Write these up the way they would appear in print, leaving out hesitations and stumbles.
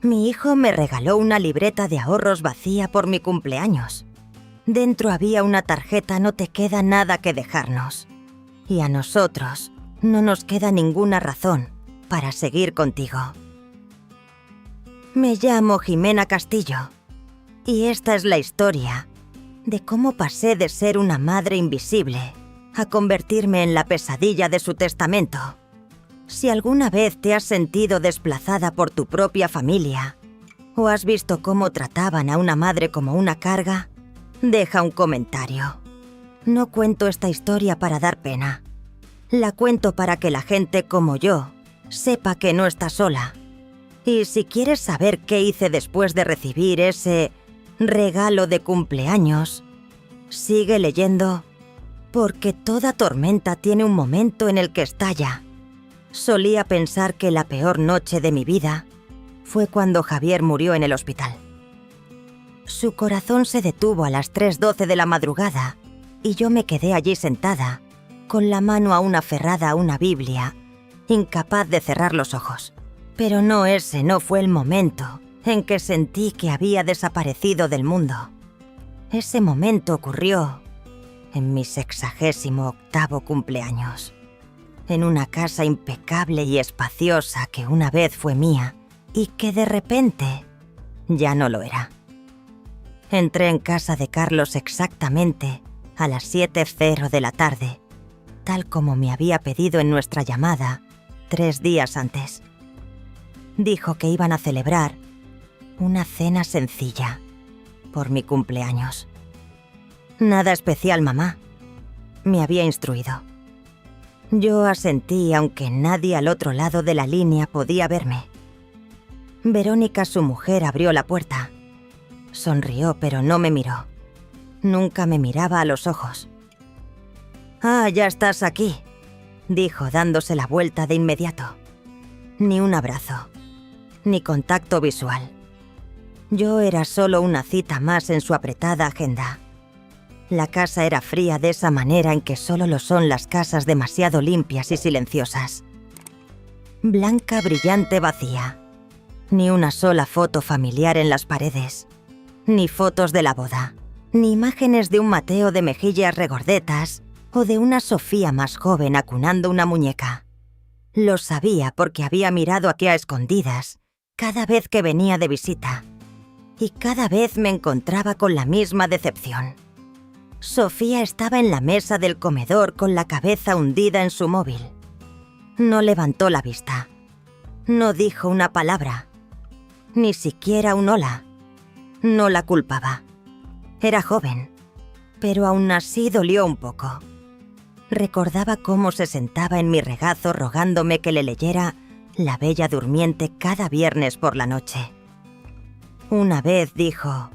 Mi hijo me regaló una libreta de ahorros vacía por mi cumpleaños. Dentro había una tarjeta "No te queda nada que dejarnos". Y a nosotros no nos queda ninguna razón para seguir contigo. Me llamo Jimena Castillo. Y esta es la historia de cómo pasé de ser una madre invisible a convertirme en la pesadilla de su testamento. Si alguna vez te has sentido desplazada por tu propia familia o has visto cómo trataban a una madre como una carga, deja un comentario. No cuento esta historia para dar pena. La cuento para que la gente como yo sepa que no está sola. Y si quieres saber qué hice después de recibir ese regalo de cumpleaños, sigue leyendo, porque toda tormenta tiene un momento en el que estalla. Solía pensar que la peor noche de mi vida fue cuando Javier murió en el hospital. Su corazón se detuvo a las 3:12 de la madrugada y yo me quedé allí sentada, con la mano aún aferrada a una Biblia, incapaz de cerrar los ojos. Pero ese no fue el momento en que sentí que había desaparecido del mundo. Ese momento ocurrió en mi 68º cumpleaños, en una casa impecable y espaciosa que una vez fue mía y que de repente ya no lo era. Entré en casa de Carlos exactamente a las 7:00 de la tarde, tal como me había pedido en nuestra llamada 3 días antes. Dijo que iban a celebrar una cena sencilla por mi cumpleaños. Nada especial, mamá, me había instruido. Yo asentí, aunque nadie al otro lado de la línea podía verme. Verónica, su mujer, abrió la puerta. Sonrió, pero no me miró. Nunca me miraba a los ojos. «Ah, ya estás aquí», dijo dándose la vuelta de inmediato. Ni un abrazo, ni contacto visual. Yo era solo una cita más en su apretada agenda. La casa era fría de esa manera en que solo lo son las casas demasiado limpias y silenciosas. Blanca, brillante, vacía. Ni una sola foto familiar en las paredes. Ni fotos de la boda. Ni imágenes de un Mateo de mejillas regordetas o de una Sofía más joven acunando una muñeca. Lo sabía porque había mirado aquí a escondidas cada vez que venía de visita. Y cada vez me encontraba con la misma decepción. Sofía estaba en la mesa del comedor con la cabeza hundida en su móvil. No levantó la vista. No dijo una palabra. Ni siquiera un hola. No la culpaba. Era joven, pero aún así dolió un poco. Recordaba cómo se sentaba en mi regazo rogándome que le leyera La Bella Durmiente cada viernes por la noche. Una vez dijo: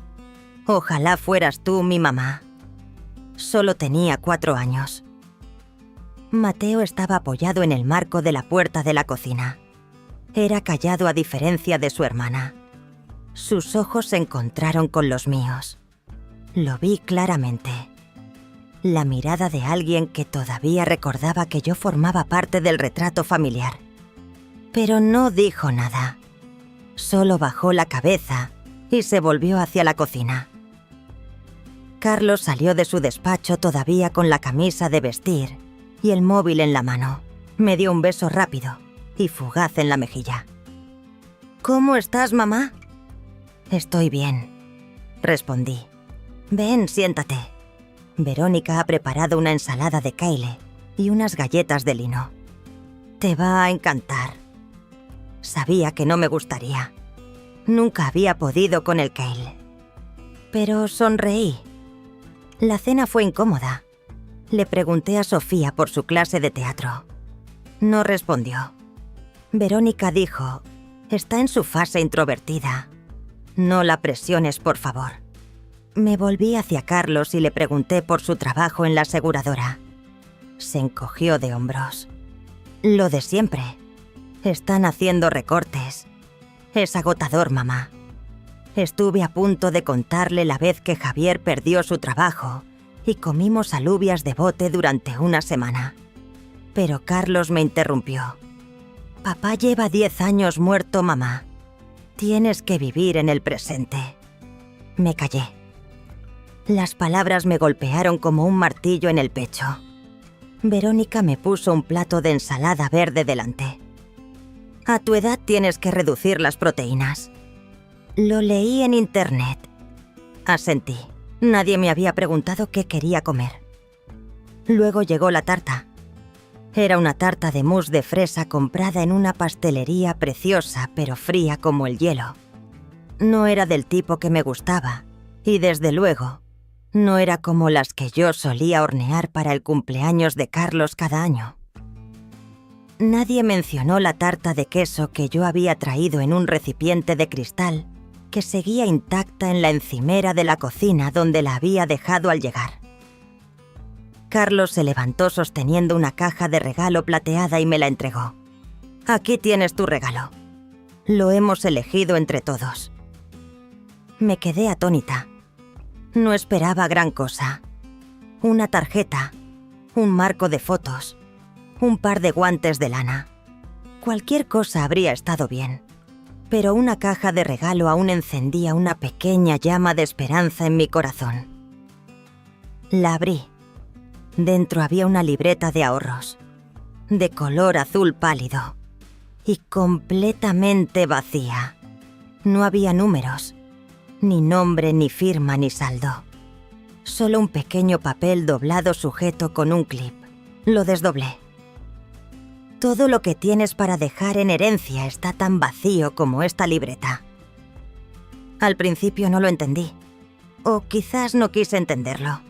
«Ojalá fueras tú mi mamá». Solo tenía 4 años. Mateo estaba apoyado en el marco de la puerta de la cocina. Era callado a diferencia de su hermana. Sus ojos se encontraron con los míos. Lo vi claramente. La mirada de alguien que todavía recordaba que yo formaba parte del retrato familiar. Pero no dijo nada. Solo bajó la cabeza y se volvió hacia la cocina. Carlos salió de su despacho todavía con la camisa de vestir y el móvil en la mano. Me dio un beso rápido y fugaz en la mejilla. «¿Cómo estás, mamá?» «Estoy bien», respondí. «Ven, siéntate». Verónica ha preparado una ensalada de kale y unas galletas de lino. «Te va a encantar». Sabía que no me gustaría. Nunca había podido con el kale. Pero sonreí. La cena fue incómoda. Le pregunté a Sofía por su clase de teatro. No respondió. Verónica dijo: «Está en su fase introvertida. No la presiones, por favor». Me volví hacia Carlos y le pregunté por su trabajo en la aseguradora. Se encogió de hombros. «Lo de siempre. Están haciendo recortes. Es agotador, mamá». Estuve a punto de contarle la vez que Javier perdió su trabajo y comimos alubias de bote durante una semana. Pero Carlos me interrumpió. «Papá lleva 10 años muerto, mamá. Tienes que vivir en el presente. Me callé. Las palabras me golpearon como un martillo en el pecho. Verónica me puso un plato de ensalada verde delante. A tu edad tienes que reducir las proteínas. Lo leí en internet. Asentí. Nadie me había preguntado qué quería comer. Luego llegó la tarta. Era una tarta de mousse de fresa comprada en una pastelería preciosa, pero fría como el hielo. No era del tipo que me gustaba, y desde luego, no era como las que yo solía hornear para el cumpleaños de Carlos cada año. Nadie mencionó la tarta de queso que yo había traído en un recipiente de cristal que seguía intacta en la encimera de la cocina donde la había dejado al llegar. Carlos se levantó sosteniendo una caja de regalo plateada y me la entregó. Aquí tienes tu regalo. Lo hemos elegido entre todos. Me quedé atónita. No esperaba gran cosa. Una tarjeta, un marco de fotos, un par de guantes de lana. Cualquier cosa habría estado bien. Pero una caja de regalo aún encendía una pequeña llama de esperanza en mi corazón. La abrí. Dentro había una libreta de ahorros, de color azul pálido, y completamente vacía. No había números, ni nombre, ni firma, ni saldo. Solo un pequeño papel doblado sujeto con un clip. Lo desdoblé. Todo lo que tienes para dejar en herencia está tan vacío como esta libreta. Al principio no lo entendí, o quizás no quise entenderlo.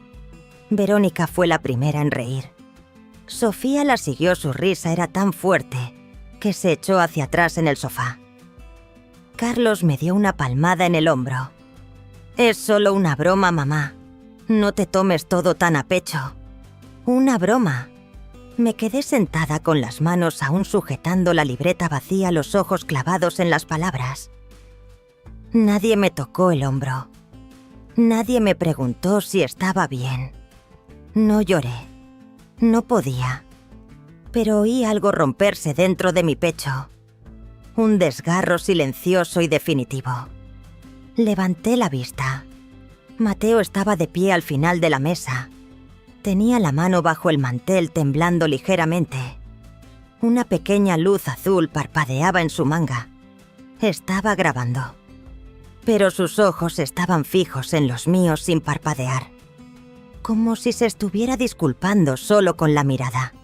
Verónica fue la primera en reír. Sofía la siguió, su risa era tan fuerte que se echó hacia atrás en el sofá. Carlos me dio una palmada en el hombro. Es solo una broma, mamá. No te tomes todo tan a pecho. Una broma. Me quedé sentada con las manos aún sujetando la libreta vacía, los ojos clavados en las palabras. Nadie me tocó el hombro. Nadie me preguntó si estaba bien. No lloré. No podía. Pero oí algo romperse dentro de mi pecho. Un desgarro silencioso y definitivo. Levanté la vista. Mateo estaba de pie al final de la mesa. Tenía la mano bajo el mantel temblando ligeramente. Una pequeña luz azul parpadeaba en su manga. Estaba grabando. Pero sus ojos estaban fijos en los míos sin parpadear. Como si se estuviera disculpando solo con la mirada.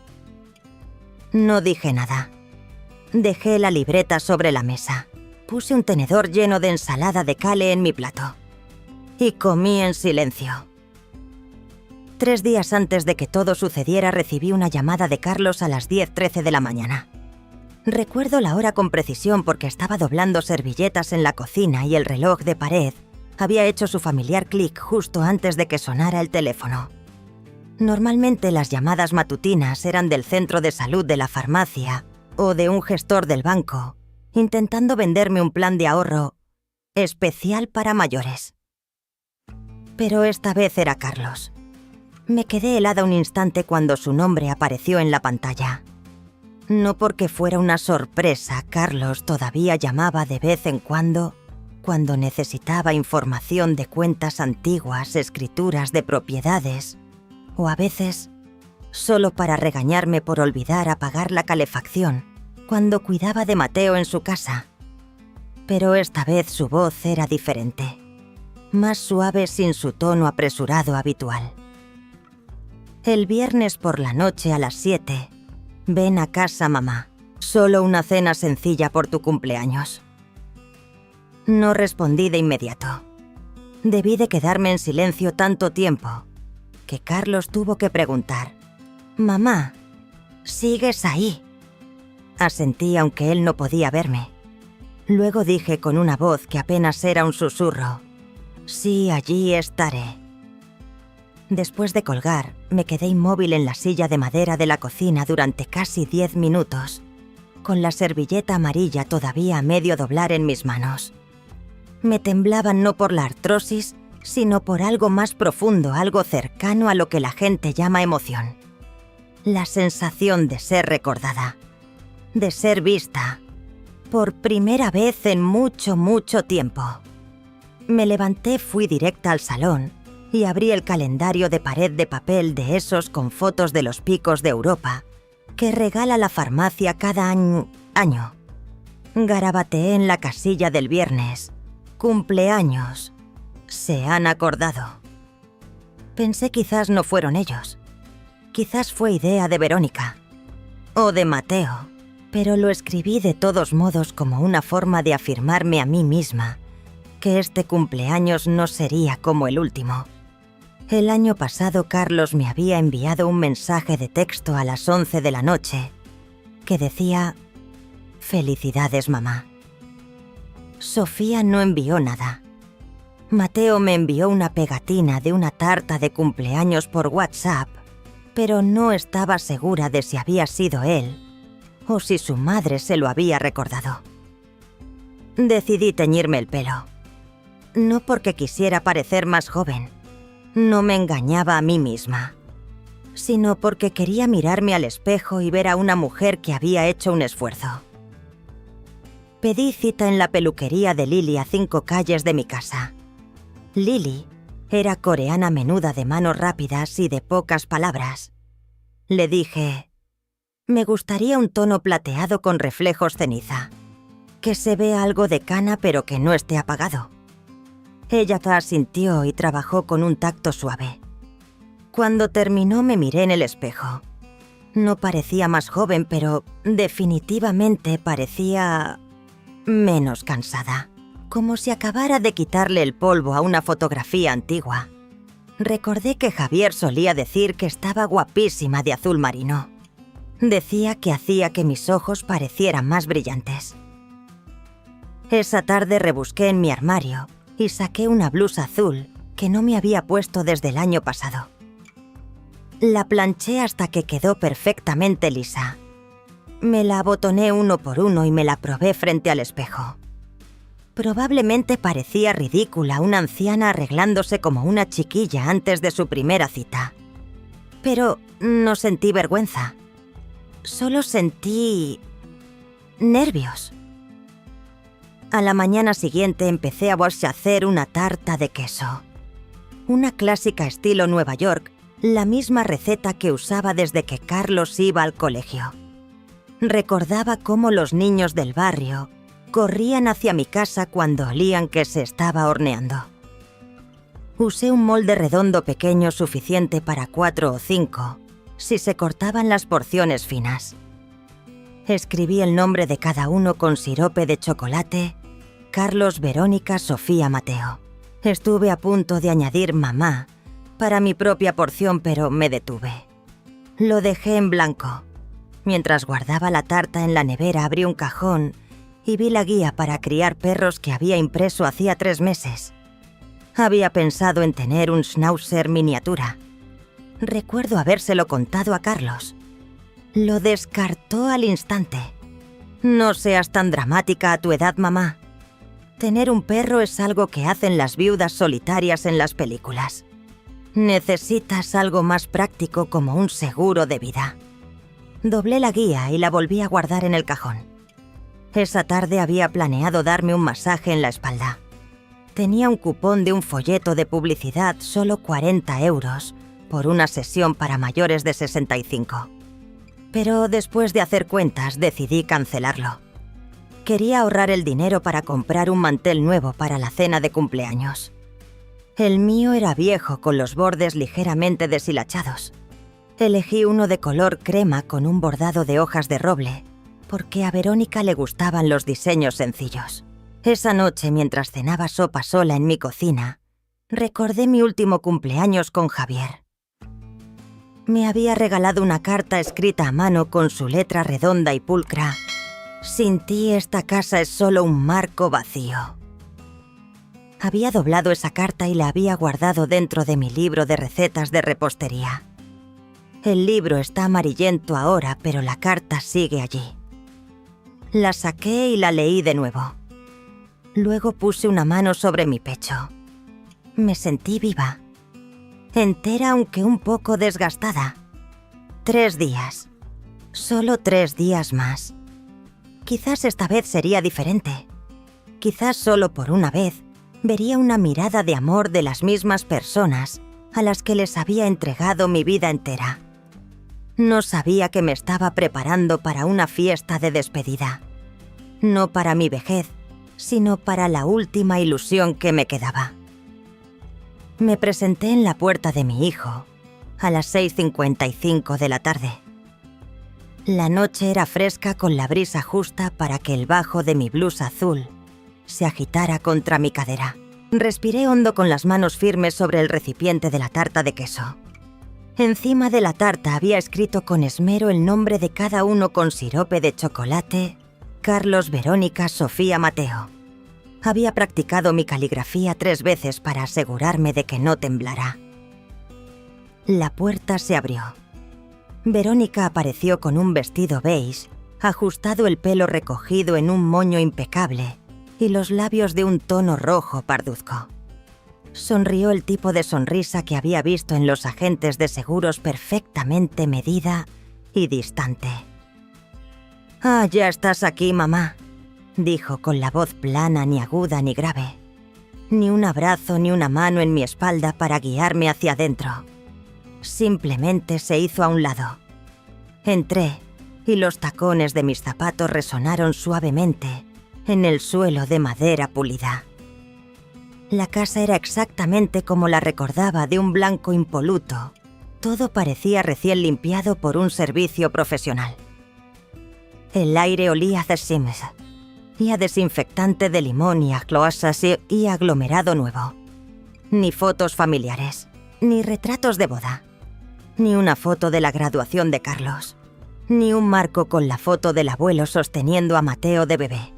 No dije nada. Dejé la libreta sobre la mesa. Puse un tenedor lleno de ensalada de cale en mi plato. Y comí en silencio. 3 días antes de que todo sucediera recibí una llamada de Carlos a las 10:13 de la mañana. Recuerdo la hora con precisión porque estaba doblando servilletas en la cocina y el reloj de pared había hecho su familiar clic justo antes de que sonara el teléfono. Normalmente las llamadas matutinas eran del centro de salud de la farmacia o de un gestor del banco, intentando venderme un plan de ahorro especial para mayores. Pero esta vez era Carlos. Me quedé helada un instante cuando su nombre apareció en la pantalla. No porque fuera una sorpresa, Carlos todavía llamaba de vez en cuando necesitaba información de cuentas antiguas, escrituras de propiedades, o a veces solo para regañarme por olvidar apagar la calefacción cuando cuidaba de Mateo en su casa. Pero esta vez su voz era diferente, más suave sin su tono apresurado habitual. El viernes por la noche a las 7, ven a casa, mamá. Solo una cena sencilla por tu cumpleaños. No respondí de inmediato. Debí de quedarme en silencio tanto tiempo que Carlos tuvo que preguntar: «Mamá, ¿sigues ahí?». Asentí aunque él no podía verme. Luego dije con una voz que apenas era un susurro: «Sí, allí estaré». Después de colgar, me quedé inmóvil en la silla de madera de la cocina durante casi 10 minutos, con la servilleta amarilla todavía a medio doblar en mis manos. Me temblaban no por la artrosis, sino por algo más profundo, algo cercano a lo que la gente llama emoción. La sensación de ser recordada, de ser vista, Por primera vez en mucho, mucho tiempo. Me levanté, fui directa al salón y abrí el calendario de pared de papel de esos con fotos de los picos de Europa que regala la farmacia cada año. Garabateé en la casilla del viernes. Cumpleaños. Se han acordado. Pensé quizás no fueron ellos. Quizás fue idea de Verónica. O de Mateo. Pero lo escribí de todos modos como una forma de afirmarme a mí misma que este cumpleaños no sería como el último. El año pasado Carlos me había enviado un mensaje de texto a las 11 de la noche que decía: «Felicidades, mamá». Sofía no envió nada. Mateo me envió una pegatina de una tarta de cumpleaños por WhatsApp, pero no estaba segura de si había sido él o si su madre se lo había recordado. Decidí teñirme el pelo. No porque quisiera parecer más joven, no me engañaba a mí misma, sino porque quería mirarme al espejo y ver a una mujer que había hecho un esfuerzo. Pedí cita en la peluquería de Lily a 5 calles de mi casa. Lily era coreana menuda de manos rápidas y de pocas palabras. Le dije: «Me gustaría un tono plateado con reflejos ceniza, que se vea algo de cana pero que no esté apagado». Ella asintió y trabajó con un tacto suave. Cuando terminó me miré en el espejo. No parecía más joven, pero definitivamente parecía menos cansada, como si acabara de quitarle el polvo a una fotografía antigua. Recordé que Javier solía decir que estaba guapísima de azul marino. Decía que hacía que mis ojos parecieran más brillantes. Esa tarde rebusqué en mi armario y saqué una blusa azul que no me había puesto desde el año pasado. La planché hasta que quedó perfectamente lisa. Me la abotoné uno por uno y me la probé frente al espejo. Probablemente parecía ridícula una anciana arreglándose como una chiquilla antes de su primera cita. Pero no sentí vergüenza. Solo sentí nervios. A la mañana siguiente empecé a hacer una tarta de queso. Una clásica estilo Nueva York, la misma receta que usaba desde que Carlos iba al colegio. Recordaba cómo los niños del barrio corrían hacia mi casa cuando olían que se estaba horneando. Usé un molde redondo pequeño suficiente para 4 o 5, si se cortaban las porciones finas. Escribí el nombre de cada uno con sirope de chocolate: Carlos, Verónica, Sofía, Mateo. Estuve a punto de añadir mamá para mi propia porción, pero me detuve. Lo dejé en blanco. Mientras guardaba la tarta en la nevera, abrí un cajón y vi la guía para criar perros que había impreso hacía 3 meses. Había pensado en tener un schnauzer miniatura. Recuerdo habérselo contado a Carlos. Lo descartó al instante. «No seas tan dramática a tu edad, mamá. Tener un perro es algo que hacen las viudas solitarias en las películas. Necesitas algo más práctico como un seguro de vida». Doblé la guía y la volví a guardar en el cajón. Esa tarde había planeado darme un masaje en la espalda. Tenía un cupón de un folleto de publicidad, solo 40 € por una sesión para mayores de 65. Pero después de hacer cuentas decidí cancelarlo. Quería ahorrar el dinero para comprar un mantel nuevo para la cena de cumpleaños. El mío era viejo, con los bordes ligeramente deshilachados. Elegí uno de color crema con un bordado de hojas de roble, porque a Verónica le gustaban los diseños sencillos. Esa noche, mientras cenaba sopa sola en mi cocina, recordé mi último cumpleaños con Javier. Me había regalado una carta escrita a mano con su letra redonda y pulcra: «Sin ti esta casa es solo un marco vacío». Había doblado esa carta y la había guardado dentro de mi libro de recetas de repostería. El libro está amarillento ahora, pero la carta sigue allí. La saqué y la leí de nuevo. Luego puse una mano sobre mi pecho. Me sentí viva. Entera, aunque un poco desgastada. 3 días. Solo 3 días más. Quizás esta vez sería diferente. Quizás solo por una vez vería una mirada de amor de las mismas personas a las que les había entregado mi vida entera. No sabía que me estaba preparando para una fiesta de despedida. No para mi vejez, sino para la última ilusión que me quedaba. Me presenté en la puerta de mi hijo a las 6:55 de la tarde. La noche era fresca con la brisa justa para que el bajo de mi blusa azul se agitara contra mi cadera. Respiré hondo con las manos firmes sobre el recipiente de la tarta de queso. Encima de la tarta había escrito con esmero el nombre de cada uno con sirope de chocolate: Carlos, Verónica, Sofía, Mateo. Había practicado mi caligrafía 3 veces para asegurarme de que no temblara. La puerta se abrió. Verónica apareció con un vestido beige, ajustado el pelo recogido en un moño impecable y los labios de un tono rojo parduzco. Sonrió el tipo de sonrisa que había visto en los agentes de seguros, perfectamente medida y distante. «Ah, ya estás aquí, mamá», dijo con la voz plana, ni aguda ni grave. Ni un abrazo ni una mano en mi espalda para guiarme hacia adentro. Simplemente se hizo a un lado. Entré y los tacones de mis zapatos resonaron suavemente en el suelo de madera pulida. La casa era exactamente como la recordaba, de un blanco impoluto. Todo parecía recién limpiado por un servicio profesional. El aire olía a Sims y a desinfectante de limón y a cloasas y aglomerado nuevo. Ni fotos familiares, ni retratos de boda, ni una foto de la graduación de Carlos, ni un marco con la foto del abuelo sosteniendo a Mateo de bebé.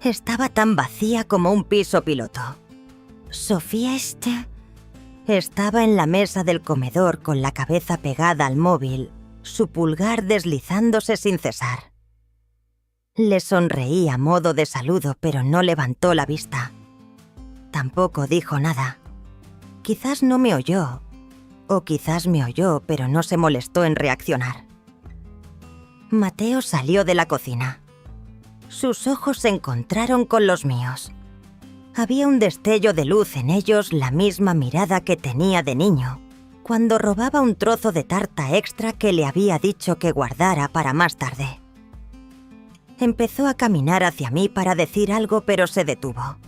Estaba tan vacía como un piso piloto. Sofía estaba en la mesa del comedor con la cabeza pegada al móvil, su pulgar deslizándose sin cesar. Le sonreí a modo de saludo, pero no levantó la vista. Tampoco dijo nada. Quizás no me oyó, o quizás me oyó, pero no se molestó en reaccionar. Mateo salió de la cocina. Sus ojos se encontraron con los míos. Había un destello de luz en ellos, la misma mirada que tenía de niño, cuando robaba un trozo de tarta extra que le había dicho que guardara para más tarde. Empezó a caminar hacia mí para decir algo, pero se detuvo.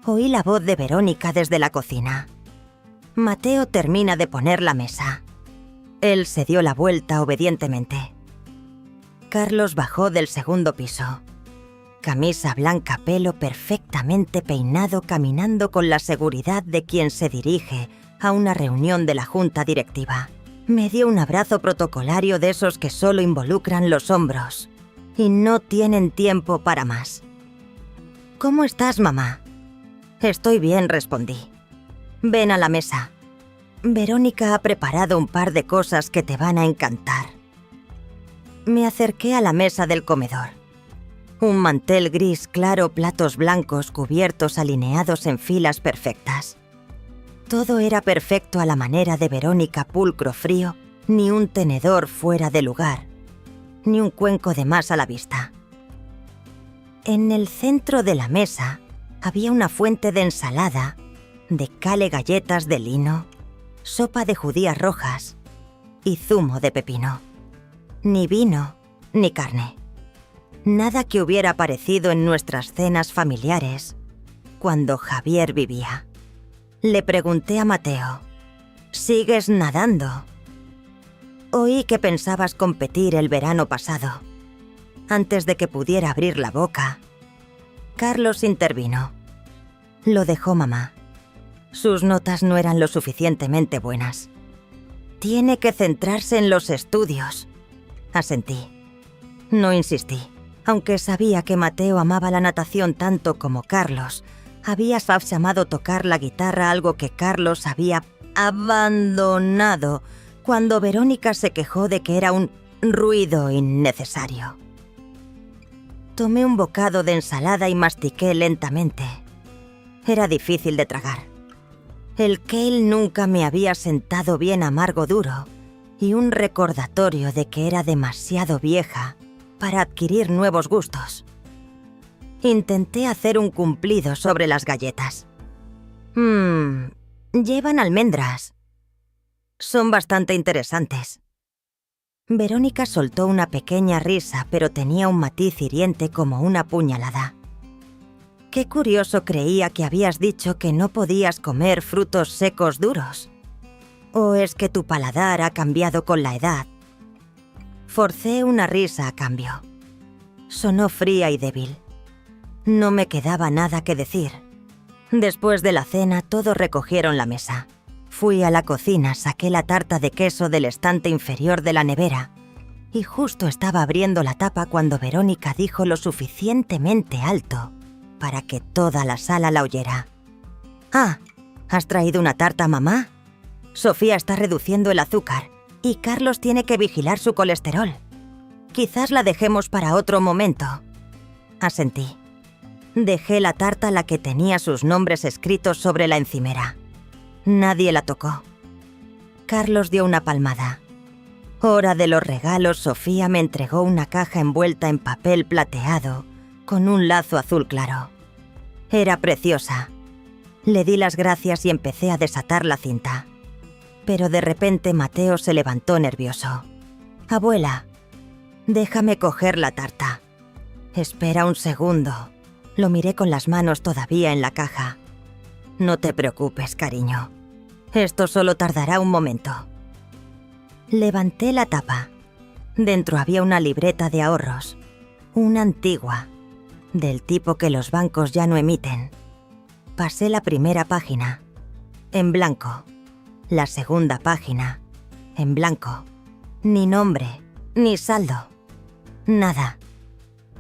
Oí la voz de Verónica desde la cocina. «Mateo termina de poner la mesa». Él se dio la vuelta obedientemente. Carlos bajó del segundo piso. Camisa blanca, pelo perfectamente peinado, caminando con la seguridad de quien se dirige a una reunión de la junta directiva. Me dio un abrazo protocolario de esos que solo involucran los hombros y no tienen tiempo para más. «¿Cómo estás, mamá?» «Estoy bien», respondí. «Ven a la mesa. Verónica ha preparado un par de cosas que te van a encantar». Me acerqué a la mesa del comedor. Un mantel gris claro, platos blancos cubiertos alineados en filas perfectas. Todo era perfecto a la manera de Verónica, pulcro, frío, ni un tenedor fuera de lugar, ni un cuenco de más a la vista. En el centro de la mesa había una fuente de ensalada, de cale, galletas de lino, sopa de judías rojas y zumo de pepino. Ni vino, ni carne. Nada que hubiera aparecido en nuestras cenas familiares cuando Javier vivía. Le pregunté a Mateo: «¿Sigues nadando?» Oí que pensabas competir el verano pasado. Antes de que pudiera abrir la boca, Carlos intervino. Lo dejó mamá. Sus notas no eran lo suficientemente buenas. Tiene que centrarse en los estudios. Asentí. No insistí. Aunque sabía que Mateo amaba la natación tanto como Carlos, había llamado tocar la guitarra, algo que Carlos había abandonado cuando Verónica se quejó de que era un ruido innecesario. Tomé un bocado de ensalada y mastiqué lentamente. Era difícil de tragar. El kale nunca me había sentado bien amargo duro, y un recordatorio de que era demasiado vieja para adquirir nuevos gustos. Intenté hacer un cumplido sobre las galletas. Llevan almendras. Son bastante interesantes. Verónica soltó una pequeña risa, pero tenía un matiz hiriente como una puñalada. Qué curioso, creía que habías dicho que no podías comer frutos secos duros. ¿O es que tu paladar ha cambiado con la edad? Forcé una risa a cambio. Sonó fría y débil. No me quedaba nada que decir. Después de la cena, todos recogieron la mesa. Fui a la cocina, saqué la tarta de queso del estante inferior de la nevera y justo estaba abriendo la tapa cuando Verónica dijo lo suficientemente alto para que toda la sala la oyera. «Ah, ¿has traído una tarta, mamá? Sofía está reduciendo el azúcar y Carlos tiene que vigilar su colesterol. Quizás la dejemos para otro momento». Asentí. Dejé la tarta, la que tenía sus nombres escritos, sobre la encimera. Nadie la tocó. Carlos dio una palmada. Hora de los regalos, Sofía me entregó una caja envuelta en papel plateado con un lazo azul claro. Era preciosa. Le di las gracias y empecé a desatar la cinta. Pero de repente Mateo se levantó nervioso. «Abuela, déjame coger la tarta». «Espera un segundo». Lo miré con las manos todavía en la caja. «No te preocupes, cariño. Esto solo tardará un momento». Levanté la tapa. Dentro había una libreta de ahorros. Una antigua, del tipo que los bancos ya no emiten. Pasé la primera página, en blanco. La segunda página, en blanco. Ni nombre, ni saldo. Nada.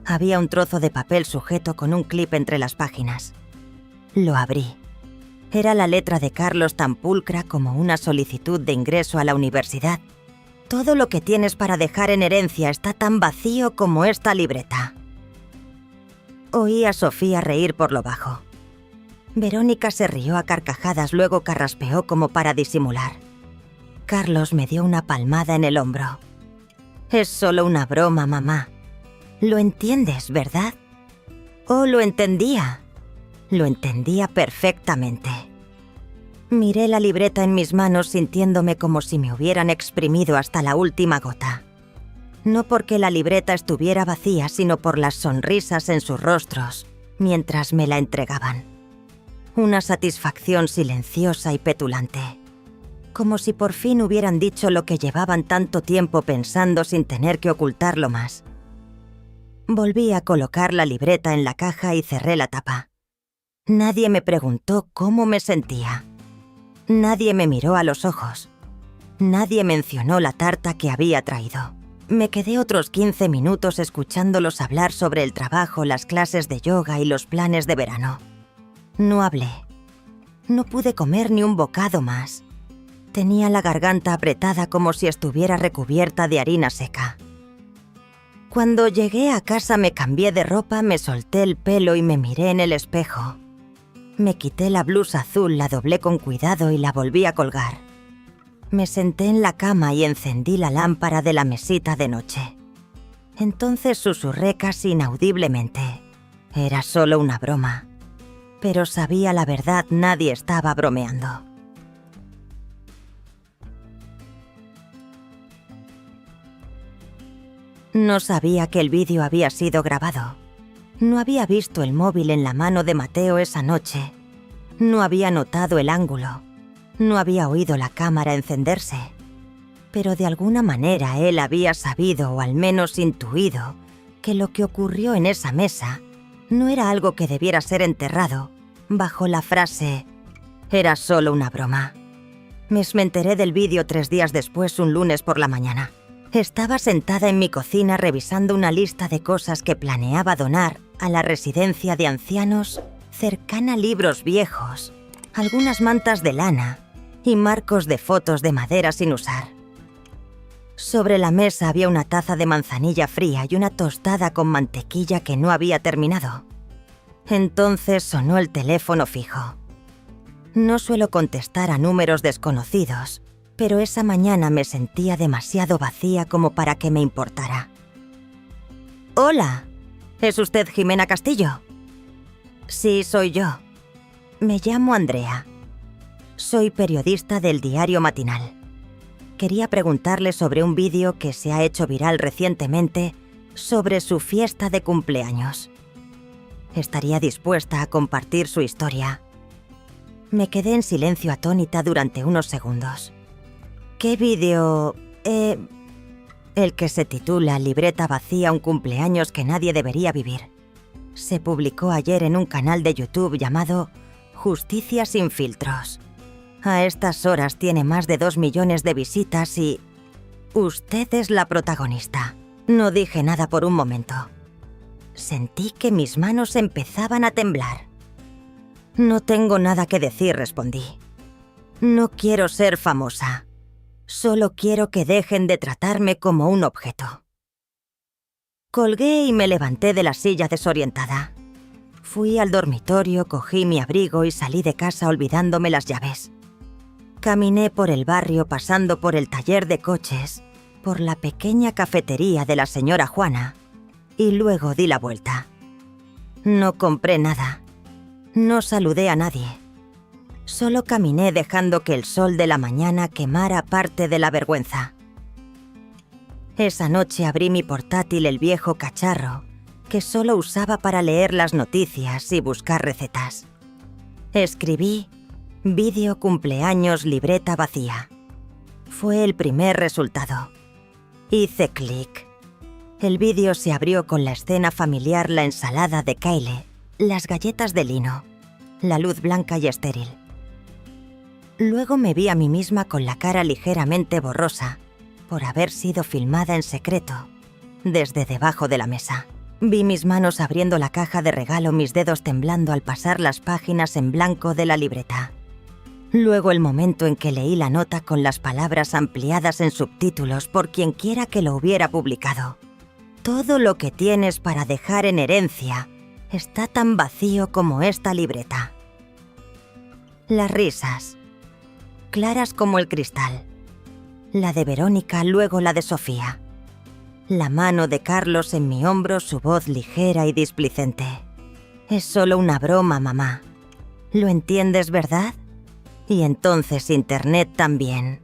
Había un trozo de papel sujeto con un clip entre las páginas. Lo abrí. Era la letra de Carlos, tan pulcra como una solicitud de ingreso a la universidad. «Todo lo que tienes para dejar en herencia está tan vacío como esta libreta». Oí a Sofía reír por lo bajo. Verónica se rió a carcajadas, luego carraspeó como para disimular. Carlos me dio una palmada en el hombro. «Es solo una broma, mamá. Lo entiendes, ¿verdad?» «Oh, lo entendía». Lo entendía perfectamente. Miré la libreta en mis manos sintiéndome como si me hubieran exprimido hasta la última gota. No porque la libreta estuviera vacía, sino por las sonrisas en sus rostros mientras me la entregaban. Una satisfacción silenciosa y petulante. Como si por fin hubieran dicho lo que llevaban tanto tiempo pensando sin tener que ocultarlo más. Volví a colocar la libreta en la caja y cerré la tapa. Nadie me preguntó cómo me sentía. Nadie me miró a los ojos. Nadie mencionó la tarta que había traído. Me quedé otros 15 minutos escuchándolos hablar sobre el trabajo, las clases de yoga y los planes de verano. No hablé. No pude comer ni un bocado más. Tenía la garganta apretada como si estuviera recubierta de harina seca. Cuando llegué a casa me cambié de ropa, me solté el pelo y me miré en el espejo. Me quité la blusa azul, la doblé con cuidado y la volví a colgar. Me senté en la cama y encendí la lámpara de la mesita de noche. Entonces susurré casi inaudiblemente. Era solo una broma. Pero sabía la verdad, nadie estaba bromeando. No sabía que el vídeo había sido grabado. No había visto el móvil en la mano de Mateo esa noche. No había notado el ángulo. No había oído la cámara encenderse. Pero de alguna manera él había sabido, o al menos intuido, que lo que ocurrió en esa mesa no era algo que debiera ser enterrado bajo la frase «era solo una broma». Me enteré del vídeo 3 días después, un lunes por la mañana. Estaba sentada en mi cocina revisando una lista de cosas que planeaba donar a la residencia de ancianos cercana, a libros viejos, algunas mantas de lana y marcos de fotos de madera sin usar. Sobre la mesa había una taza de manzanilla fría y una tostada con mantequilla que no había terminado. Entonces sonó el teléfono fijo. No suelo contestar a números desconocidos, pero esa mañana me sentía demasiado vacía como para que me importara. Hola, ¿es usted Jimena Castillo? Sí, soy yo. Me llamo Andrea. Soy periodista del diario matinal. Quería preguntarle sobre un vídeo que se ha hecho viral recientemente sobre su fiesta de cumpleaños. ¿Estaría dispuesta a compartir su historia? Me quedé en silencio atónita durante unos segundos. ¿Qué vídeo? El que se titula Libreta vacía, un cumpleaños que nadie debería vivir. Se publicó ayer en un canal de YouTube llamado Justicia sin filtros. A estas horas tiene más de 2 millones de visitas y... Usted es la protagonista. No dije nada por un momento. Sentí que mis manos empezaban a temblar. No tengo nada que decir, respondí. No quiero ser famosa. Solo quiero que dejen de tratarme como un objeto. Colgué y me levanté de la silla desorientada. Fui al dormitorio, cogí mi abrigo y salí de casa olvidándome las llaves. Caminé por el barrio pasando por el taller de coches, por la pequeña cafetería de la señora Juana y luego di la vuelta. No compré nada. No saludé a nadie. Solo caminé dejando que el sol de la mañana quemara parte de la vergüenza. Esa noche abrí mi portátil, el viejo cacharro, que solo usaba para leer las noticias y buscar recetas. Escribí vídeo cumpleaños libreta vacía. Fue el primer resultado. Hice clic. El vídeo se abrió con la escena familiar, la ensalada de Kyle, las galletas de lino, la luz blanca y estéril. Luego me vi a mí misma con la cara ligeramente borrosa por haber sido filmada en secreto, desde debajo de la mesa. Vi mis manos abriendo la caja de regalo, mis dedos temblando al pasar las páginas en blanco de la libreta. Luego el momento en que leí la nota con las palabras ampliadas en subtítulos por quienquiera que lo hubiera publicado. Todo lo que tienes para dejar en herencia está tan vacío como esta libreta. Las risas, claras como el cristal. La de Verónica, luego la de Sofía. La mano de Carlos en mi hombro, su voz ligera y displicente. Es solo una broma, mamá. ¿Lo entiendes, verdad? Y entonces Internet también.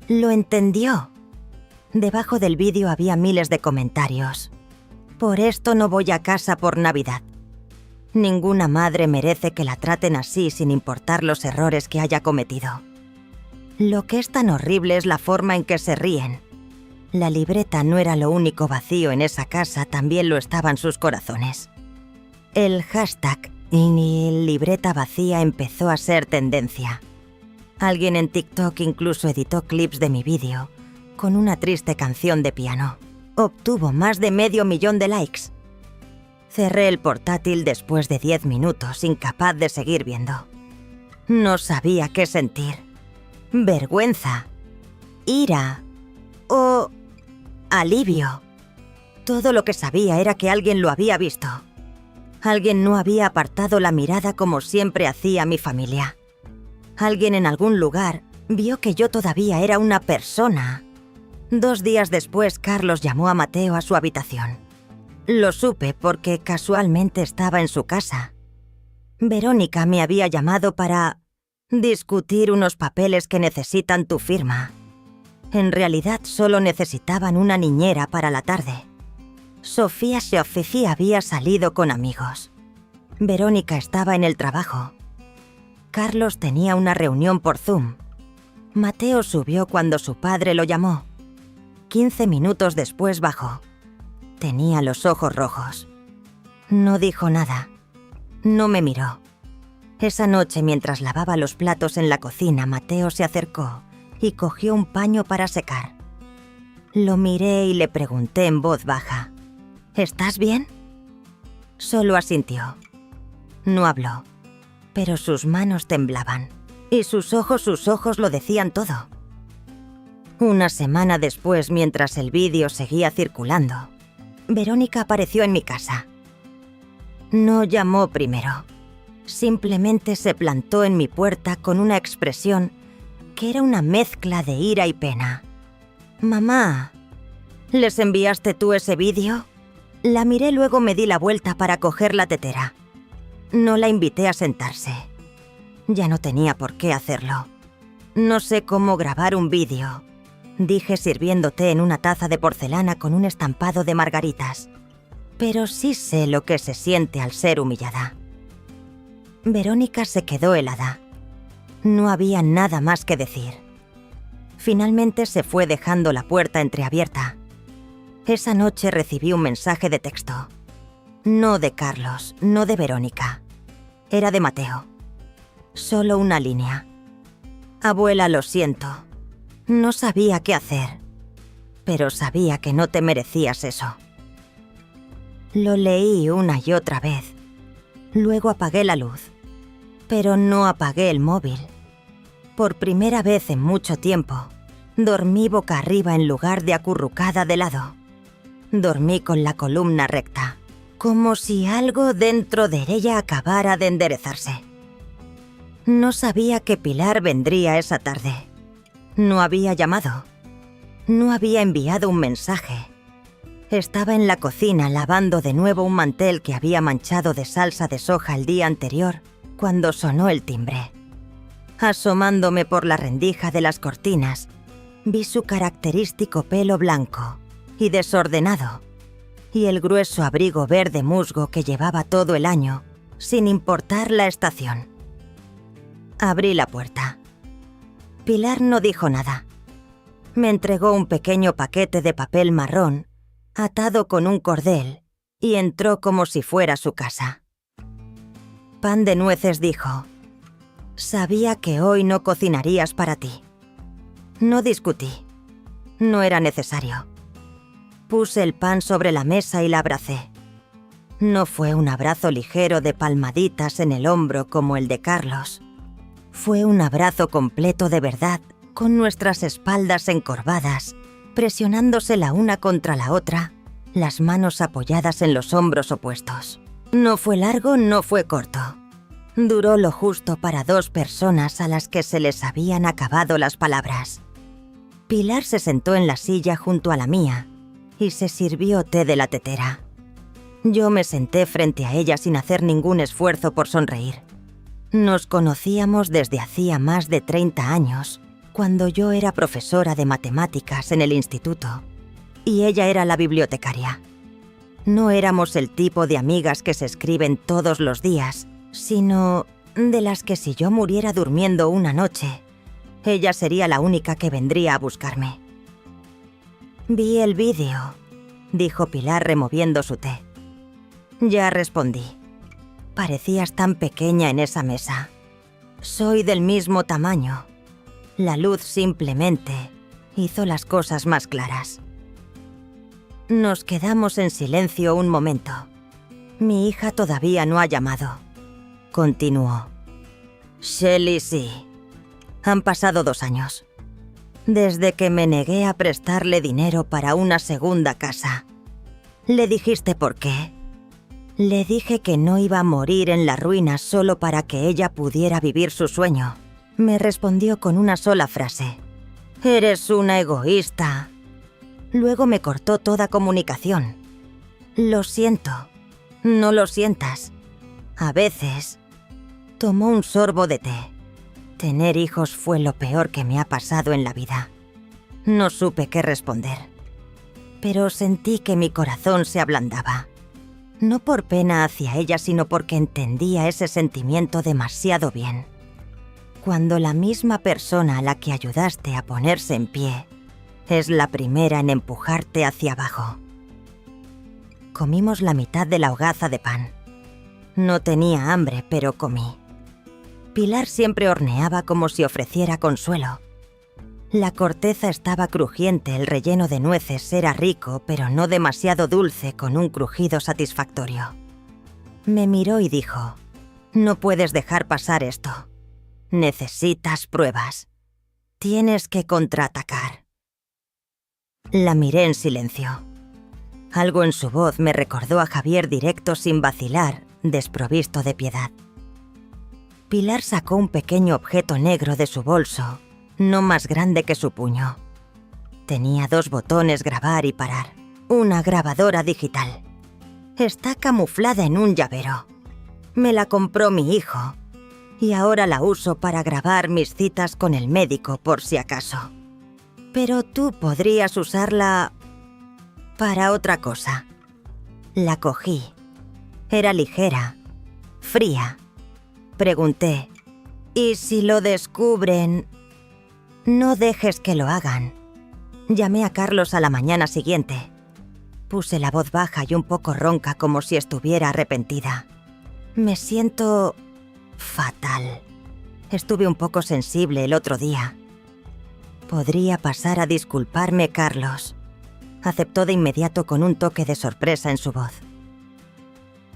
Lo entendió. Debajo del vídeo había miles de comentarios. Por esto no voy a casa por Navidad. Ninguna madre merece que la traten así sin importar los errores que haya cometido. Lo que es tan horrible es la forma en que se ríen. La libreta no era lo único vacío en esa casa, también lo estaban sus corazones. El hashtag libreta vacía empezó a ser tendencia. Alguien en TikTok incluso editó clips de mi vídeo con una triste canción de piano. Obtuvo más de 500.000 de likes. Cerré el portátil después de 10 minutos, incapaz de seguir viendo. No sabía qué sentir. Vergüenza, ira o alivio. Todo lo que sabía era que alguien lo había visto. Alguien no había apartado la mirada como siempre hacía mi familia. Alguien en algún lugar vio que yo todavía era una persona. 2 días después, Carlos llamó a Mateo a su habitación. Lo supe porque casualmente estaba en su casa. Verónica me había llamado para discutir unos papeles que necesitan tu firma. En realidad solo necesitaban una niñera para la tarde. Sofía había salido con amigos. Verónica estaba en el trabajo. Carlos tenía una reunión por Zoom. Mateo subió cuando su padre lo llamó. 15 minutos después bajó. Tenía los ojos rojos. No dijo nada. No me miró. Esa noche, mientras lavaba los platos en la cocina, Mateo se acercó y cogió un paño para secar. Lo miré y le pregunté en voz baja: ¿estás bien? Solo asintió. No habló, pero sus manos temblaban y sus ojos lo decían todo. Una semana después, mientras el vídeo seguía circulando, Verónica apareció en mi casa. No llamó primero. Simplemente se plantó en mi puerta con una expresión que era una mezcla de ira y pena. «Mamá, ¿les enviaste tú ese vídeo?». La miré, luego me di la vuelta para coger la tetera. No la invité a sentarse. Ya no tenía por qué hacerlo. No sé cómo grabar un vídeo, dije sirviendo té en una taza de porcelana con un estampado de margaritas. Pero sí sé lo que se siente al ser humillada. Verónica se quedó helada. No había nada más que decir. Finalmente se fue dejando la puerta entreabierta. Esa noche recibí un mensaje de texto. No de Carlos, no de Verónica. Era de Mateo. Solo una línea. Abuela, lo siento. No sabía qué hacer. Pero sabía que no te merecías eso. Lo leí una y otra vez. Luego apagué la luz. Pero no apagué el móvil. Por primera vez en mucho tiempo, dormí boca arriba en lugar de acurrucada de lado. Dormí con la columna recta, como si algo dentro de ella acabara de enderezarse. No sabía que Pilar vendría esa tarde. No había llamado. No había enviado un mensaje. Estaba en la cocina lavando de nuevo un mantel que había manchado de salsa de soja el día anterior, cuando sonó el timbre. Asomándome por la rendija de las cortinas, vi su característico pelo blanco y desordenado, y el grueso abrigo verde musgo que llevaba todo el año, sin importar la estación. Abrí la puerta. Pilar no dijo nada. Me entregó un pequeño paquete de papel marrón, atado con un cordel, y entró como si fuera su casa. Pan de nueces, dijo. Sabía que hoy no cocinarías para ti. No discutí. No era necesario. Puse el pan sobre la mesa y la abracé. No fue un abrazo ligero de palmaditas en el hombro como el de Carlos. Fue un abrazo completo de verdad, con nuestras espaldas encorvadas, presionándose la una contra la otra, las manos apoyadas en los hombros opuestos. No fue largo, no fue corto. Duró lo justo para dos personas a las que se les habían acabado las palabras. Pilar se sentó en la silla junto a la mía y se sirvió té de la tetera. Yo me senté frente a ella sin hacer ningún esfuerzo por sonreír. Nos conocíamos desde hacía más de 30 años, cuando yo era profesora de matemáticas en el instituto y ella era la bibliotecaria. No éramos el tipo de amigas que se escriben todos los días, sino de las que si yo muriera durmiendo una noche, ella sería la única que vendría a buscarme. Vi el vídeo, dijo Pilar removiendo su té. Ya respondí. Parecías tan pequeña en esa mesa. Soy del mismo tamaño. La luz simplemente hizo las cosas más claras. Nos quedamos en silencio un momento. Mi hija todavía no ha llamado. Continuó. Shelley, sí. Han pasado 2 años. Desde que me negué a prestarle dinero para una segunda casa. ¿Le dijiste por qué? Le dije que no iba a morir en la ruina solo para que ella pudiera vivir su sueño. Me respondió con una sola frase. Eres una egoísta. Luego me cortó toda comunicación. Lo siento. No lo sientas. A veces... Tomó un sorbo de té. Tener hijos fue lo peor que me ha pasado en la vida. No supe qué responder. Pero sentí que mi corazón se ablandaba. No por pena hacia ella, sino porque entendía ese sentimiento demasiado bien. Cuando la misma persona a la que ayudaste a ponerse en pie es la primera en empujarte hacia abajo. Comimos la mitad de la hogaza de pan. No tenía hambre, pero comí. Pilar siempre horneaba como si ofreciera consuelo. La corteza estaba crujiente, el relleno de nueces era rico, pero no demasiado dulce, con un crujido satisfactorio. Me miró y dijo, no puedes dejar pasar esto. Necesitas pruebas. Tienes que contraatacar. La miré en silencio. Algo en su voz me recordó a Javier directo sin vacilar, desprovisto de piedad. Pilar sacó un pequeño objeto negro de su bolso, no más grande que su puño. Tenía 2 botones: grabar y parar. Una grabadora digital. Está camuflada en un llavero. Me la compró mi hijo y ahora la uso para grabar mis citas con el médico por si acaso. Pero tú podrías usarla para otra cosa. La cogí. Era ligera, fría. Pregunté, ¿y si lo descubren? No dejes que lo hagan. Llamé a Carlos a la mañana siguiente. Puse la voz baja y un poco ronca como si estuviera arrepentida. Me siento fatal. Estuve un poco sensible el otro día. ¿Podría pasar a disculparme, Carlos? Aceptó de inmediato con un toque de sorpresa en su voz.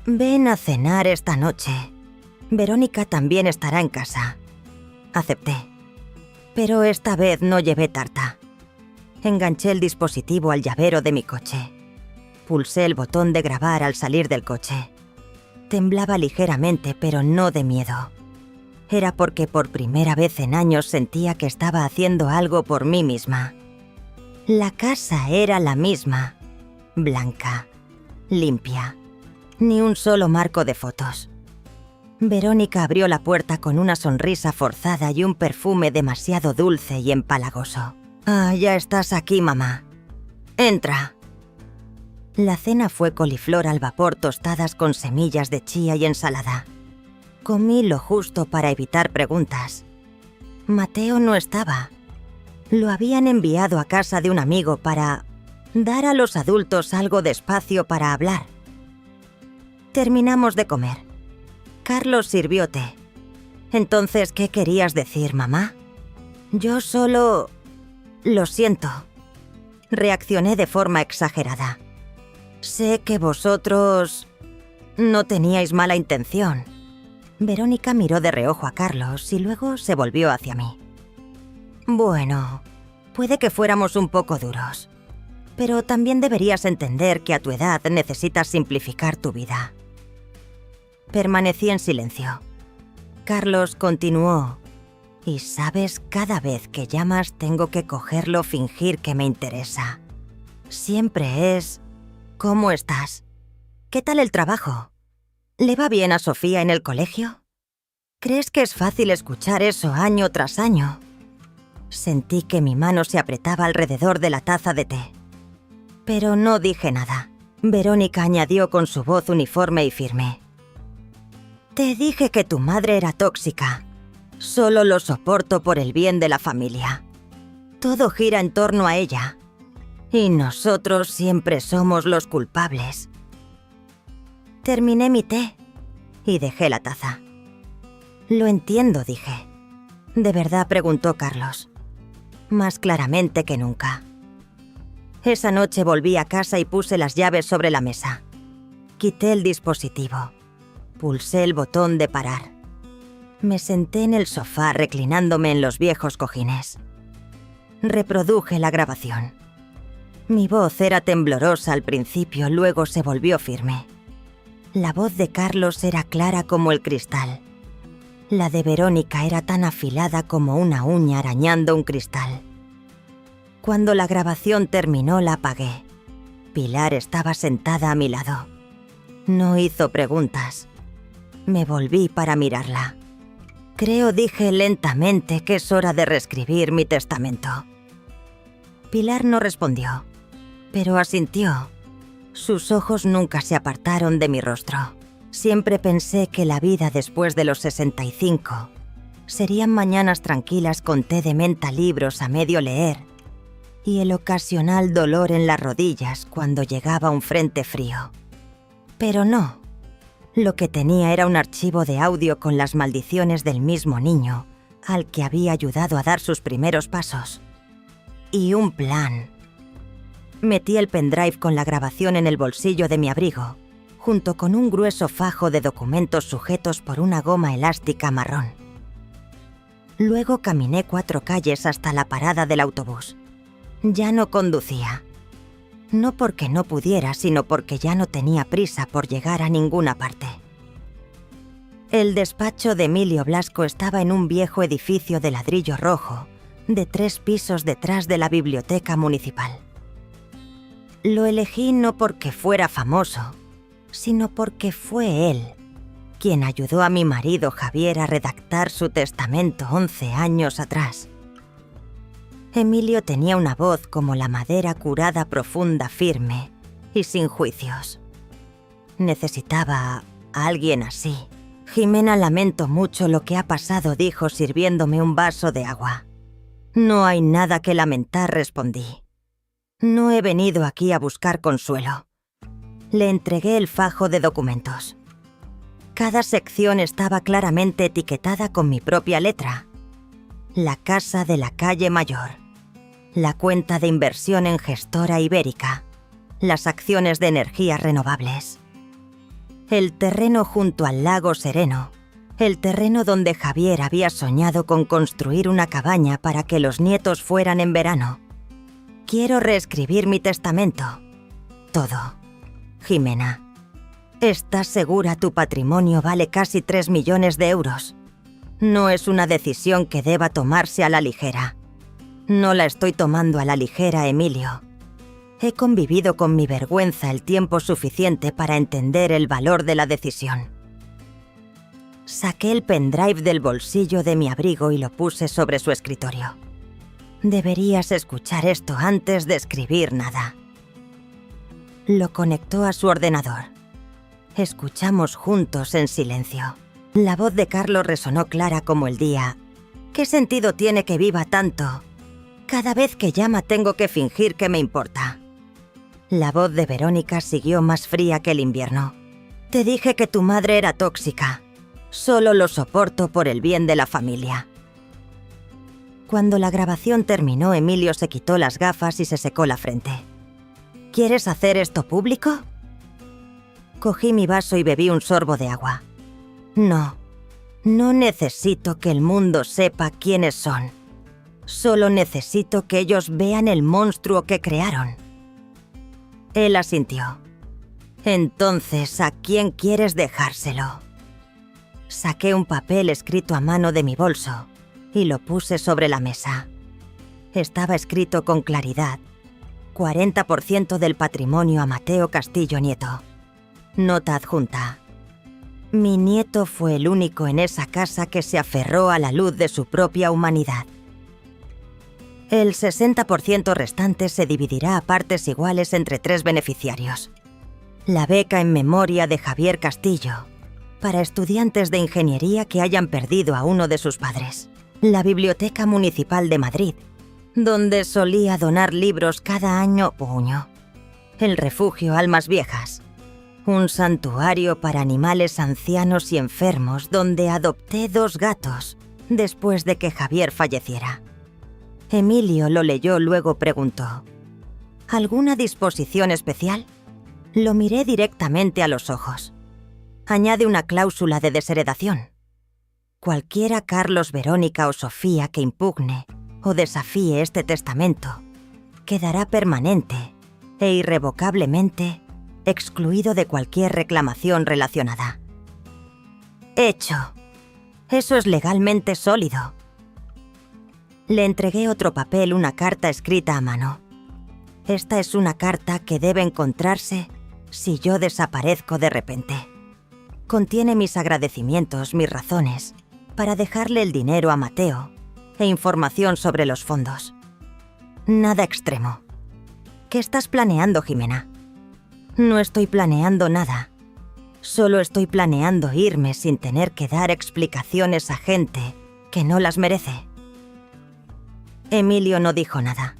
Ven a cenar esta noche. Verónica también estará en casa. Acepté. Pero esta vez no llevé tarta. Enganché el dispositivo al llavero de mi coche. Pulsé el botón de grabar al salir del coche. Temblaba ligeramente, pero no de miedo. Era porque por primera vez en años sentía que estaba haciendo algo por mí misma. La casa era la misma, blanca, limpia, ni un solo marco de fotos. Verónica abrió la puerta con una sonrisa forzada y un perfume demasiado dulce y empalagoso. «Ah, ya estás aquí, mamá. Entra». La cena fue coliflor al vapor tostadas con semillas de chía y ensalada. Comí lo justo para evitar preguntas. Mateo no estaba. Lo habían enviado a casa de un amigo para dar a los adultos algo de espacio para hablar. Terminamos de comer. Carlos sirvió té. Entonces, ¿qué querías decir, mamá? Yo solo... Lo siento. Reaccioné de forma exagerada. Sé que vosotros no teníais mala intención. Verónica miró de reojo a Carlos y luego se volvió hacia mí. Bueno, puede que fuéramos un poco duros, pero también deberías entender que a tu edad necesitas simplificar tu vida. Permanecí en silencio. Carlos continuó. Y sabes, cada vez que llamas tengo que cogerlo, fingir que me interesa. Siempre es... ¿Cómo estás? ¿Qué tal el trabajo? ¿Le va bien a Sofía en el colegio? ¿Crees que es fácil escuchar eso año tras año? Sentí que mi mano se apretaba alrededor de la taza de té. Pero no dije nada. Verónica añadió con su voz uniforme y firme. Te dije que tu madre era tóxica. Solo lo soporto por el bien de la familia. Todo gira en torno a ella. Y nosotros siempre somos los culpables. Terminé mi té y dejé la taza. Lo entiendo, dije. ¿De verdad?, preguntó Carlos. Más claramente que nunca. Esa noche volví a casa y puse las llaves sobre la mesa. Quité el dispositivo. Pulsé el botón de parar. Me senté en el sofá reclinándome en los viejos cojines. Reproduje la grabación. Mi voz era temblorosa al principio, luego se volvió firme. La voz de Carlos era clara como el cristal. La de Verónica era tan afilada como una uña arañando un cristal. Cuando la grabación terminó, la apagué. Pilar estaba sentada a mi lado. No hizo preguntas. Me volví para mirarla. Creo, dije lentamente, que es hora de reescribir mi testamento. Pilar no respondió, pero asintió. Sus ojos nunca se apartaron de mi rostro. Siempre pensé que la vida después de los 65 serían mañanas tranquilas con té de menta, libros a medio leer y el ocasional dolor en las rodillas cuando llegaba un frente frío. Pero no. Lo que tenía era un archivo de audio con las maldiciones del mismo niño al que había ayudado a dar sus primeros pasos. Y un plan. Metí el pendrive con la grabación en el bolsillo de mi abrigo, junto con un grueso fajo de documentos sujetos por una goma elástica marrón. Luego caminé 4 calles hasta la parada del autobús. Ya no conducía. No porque no pudiera, sino porque ya no tenía prisa por llegar a ninguna parte. El despacho de Emilio Blasco estaba en un viejo edificio de ladrillo rojo, de 3 pisos detrás de la biblioteca municipal. Lo elegí no porque fuera famoso, sino porque fue él quien ayudó a mi marido Javier a redactar su testamento 11 años atrás. Emilio tenía una voz como la madera curada, profunda, firme y sin juicios. Necesitaba a alguien así. Jimena, lamento mucho lo que ha pasado, dijo sirviéndome un vaso de agua. No hay nada que lamentar, respondí. No he venido aquí a buscar consuelo. Le entregué el fajo de documentos. Cada sección estaba claramente etiquetada con mi propia letra. La casa de la calle Mayor, la cuenta de inversión en Gestora Ibérica, las acciones de energías renovables, el terreno junto al lago Sereno, el terreno donde Javier había soñado con construir una cabaña para que los nietos fueran en verano. Quiero reescribir mi testamento. Todo. Jimena, ¿estás segura tu patrimonio vale casi 3 millones de euros? No es una decisión que deba tomarse a la ligera. No la estoy tomando a la ligera, Emilio. He convivido con mi vergüenza el tiempo suficiente para entender el valor de la decisión. Saqué el pendrive del bolsillo de mi abrigo y lo puse sobre su escritorio. Deberías escuchar esto antes de escribir nada. Lo conectó a su ordenador. Escuchamos juntos en silencio. La voz de Carlos resonó clara como el día. ¿Qué sentido tiene que viva tanto? Cada vez que llama tengo que fingir que me importa. La voz de Verónica siguió más fría que el invierno. Te dije que tu madre era tóxica. Solo lo soporto por el bien de la familia. Cuando la grabación terminó, Emilio se quitó las gafas y se secó la frente. ¿Quieres hacer esto público? Cogí mi vaso y bebí un sorbo de agua. No necesito que el mundo sepa quiénes son. Solo necesito que ellos vean el monstruo que crearon. Él asintió. Entonces, ¿a quién quieres dejárselo? Saqué un papel escrito a mano de mi bolso y lo puse sobre la mesa. Estaba escrito con claridad. 40% del patrimonio a Mateo Castillo Nieto. Nota adjunta. Mi nieto fue el único en esa casa que se aferró a la luz de su propia humanidad. El 60% restante se dividirá a partes iguales entre 3 beneficiarios. La beca en memoria de Javier Castillo, para estudiantes de ingeniería que hayan perdido a uno de sus padres. La Biblioteca Municipal de Madrid, donde solía donar libros cada año. El refugio Almas Viejas, un santuario para animales ancianos y enfermos donde adopté 2 gatos después de que Javier falleciera. Emilio lo leyó, luego preguntó: ¿alguna disposición especial? Lo miré directamente a los ojos. Añade una cláusula de desheredación. Cualquiera Carlos, Verónica o Sofía que impugne o desafíe este testamento quedará permanente e irrevocablemente excluido de cualquier reclamación relacionada. Hecho. Eso es legalmente sólido. Le entregué otro papel, una carta escrita a mano. Esta es una carta que debe encontrarse si yo desaparezco de repente. Contiene mis agradecimientos, mis razones para dejarle el dinero a Mateo e información sobre los fondos. Nada extremo. ¿Qué estás planeando, Jimena? No estoy planeando nada. Solo estoy planeando irme sin tener que dar explicaciones a gente que no las merece. Emilio no dijo nada.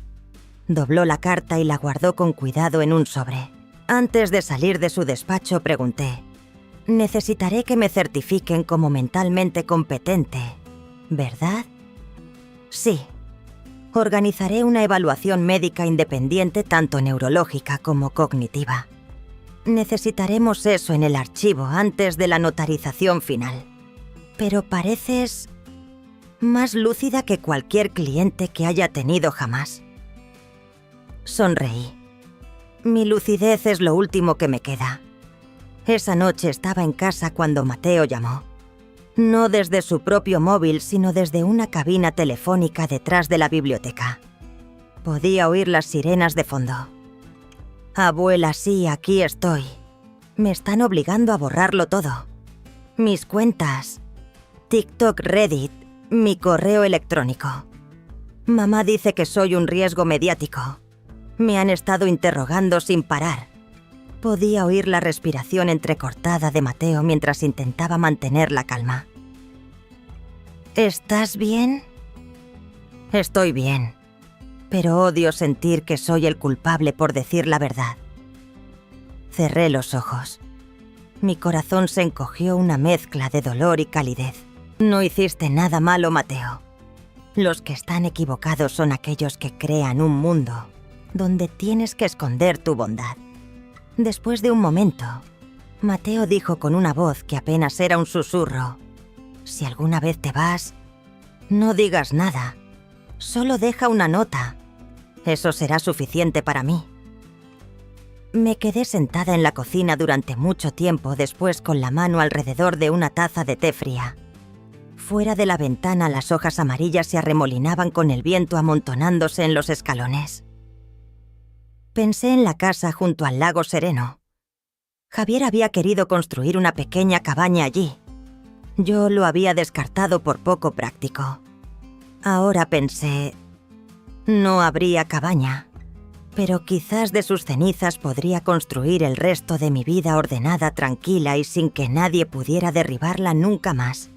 Dobló la carta y la guardó con cuidado en un sobre. Antes de salir de su despacho pregunté: necesitaré que me certifiquen como mentalmente competente, ¿verdad? Sí. Organizaré una evaluación médica independiente, tanto neurológica como cognitiva. Necesitaremos eso en el archivo antes de la notarización final. Pero pareces más lúcida que cualquier cliente que haya tenido jamás. Sonreí. Mi lucidez es lo último que me queda. Esa noche estaba en casa cuando Mateo llamó. No desde su propio móvil, sino desde una cabina telefónica detrás de la biblioteca. Podía oír las sirenas de fondo. Abuela, sí, aquí estoy. Me están obligando a borrarlo todo. Mis cuentas, TikTok, Reddit, mi correo electrónico. Mamá dice que soy un riesgo mediático. Me han estado interrogando sin parar. Podía oír la respiración entrecortada de Mateo mientras intentaba mantener la calma. ¿Estás bien? Estoy bien, pero odio sentir que soy el culpable por decir la verdad. Cerré los ojos. Mi corazón se encogió una mezcla de dolor y calidez. No hiciste nada malo, Mateo. Los que están equivocados son aquellos que crean un mundo donde tienes que esconder tu bondad. Después de un momento, Mateo dijo con una voz que apenas era un susurro: si alguna vez te vas, no digas nada. Solo deja una nota. Eso será suficiente para mí. Me quedé sentada en la cocina durante mucho tiempo después con la mano alrededor de una taza de té fría. Fuera de la ventana las hojas amarillas se arremolinaban con el viento amontonándose en los escalones. Pensé en la casa junto al lago sereno. Javier había querido construir una pequeña cabaña allí. Yo lo había descartado por poco práctico. Ahora pensé, no habría cabaña, pero quizás de sus cenizas podría construir el resto de mi vida ordenada, tranquila y sin que nadie pudiera derribarla nunca más.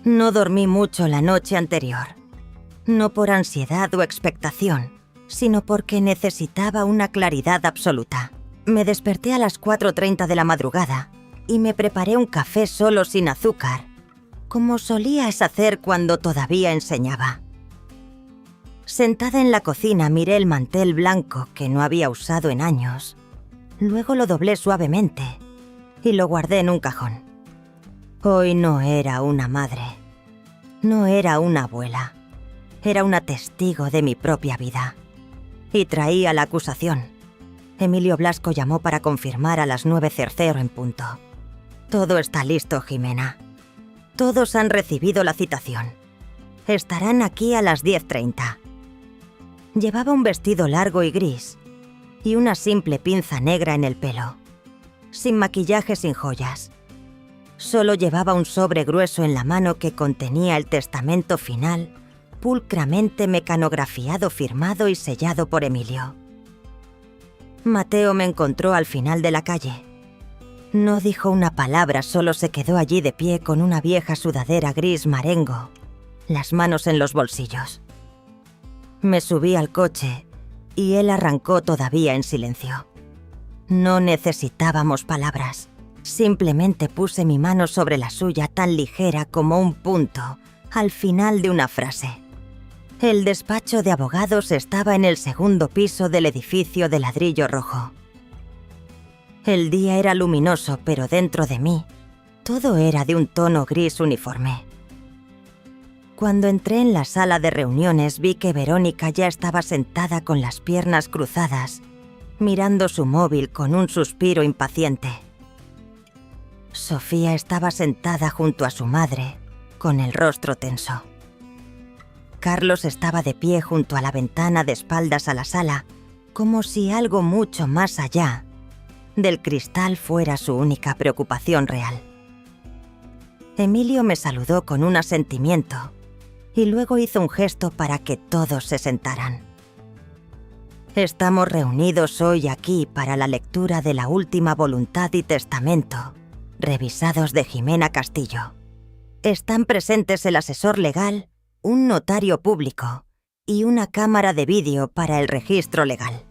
No dormí mucho la noche anterior, no por ansiedad o expectación, sino porque necesitaba una claridad absoluta. Me desperté a las 4:30 de la madrugada y me preparé un café solo sin azúcar, como solías hacer cuando todavía enseñaba. Sentada en la cocina miré el mantel blanco que no había usado en años. Luego lo doblé suavemente y lo guardé en un cajón. Hoy no era una madre, no era una abuela, era una testigo de mi propia vida. Y traía la acusación. Emilio Blasco llamó para confirmar a las 9:00 en punto. Todo está listo, Jimena. Todos han recibido la citación. Estarán aquí a las 10:30. Llevaba un vestido largo y gris y una simple pinza negra en el pelo. Sin maquillaje, sin joyas. Solo llevaba un sobre grueso en la mano que contenía el testamento final, pulcramente mecanografiado, firmado y sellado por Emilio. Mateo me encontró al final de la calle. No dijo una palabra, solo se quedó allí de pie con una vieja sudadera gris marengo, las manos en los bolsillos. Me subí al coche y él arrancó todavía en silencio. No necesitábamos palabras. Simplemente puse mi mano sobre la suya tan ligera como un punto al final de una frase. El despacho de abogados estaba en el segundo piso del edificio de ladrillo rojo. El día era luminoso, pero dentro de mí, todo era de un tono gris uniforme. Cuando entré en la sala de reuniones, vi que Verónica ya estaba sentada con las piernas cruzadas, mirando su móvil con un suspiro impaciente. Sofía estaba sentada junto a su madre, con el rostro tenso. Carlos estaba de pie junto a la ventana de espaldas a la sala, como si algo mucho más allá del cristal fuera su única preocupación real. Emilio me saludó con un asentimiento y luego hizo un gesto para que todos se sentaran. Estamos reunidos hoy aquí para la lectura de la última voluntad y testamento, revisados de Jimena Castillo. Están presentes el asesor legal, un notario público y una cámara de vídeo para el registro legal.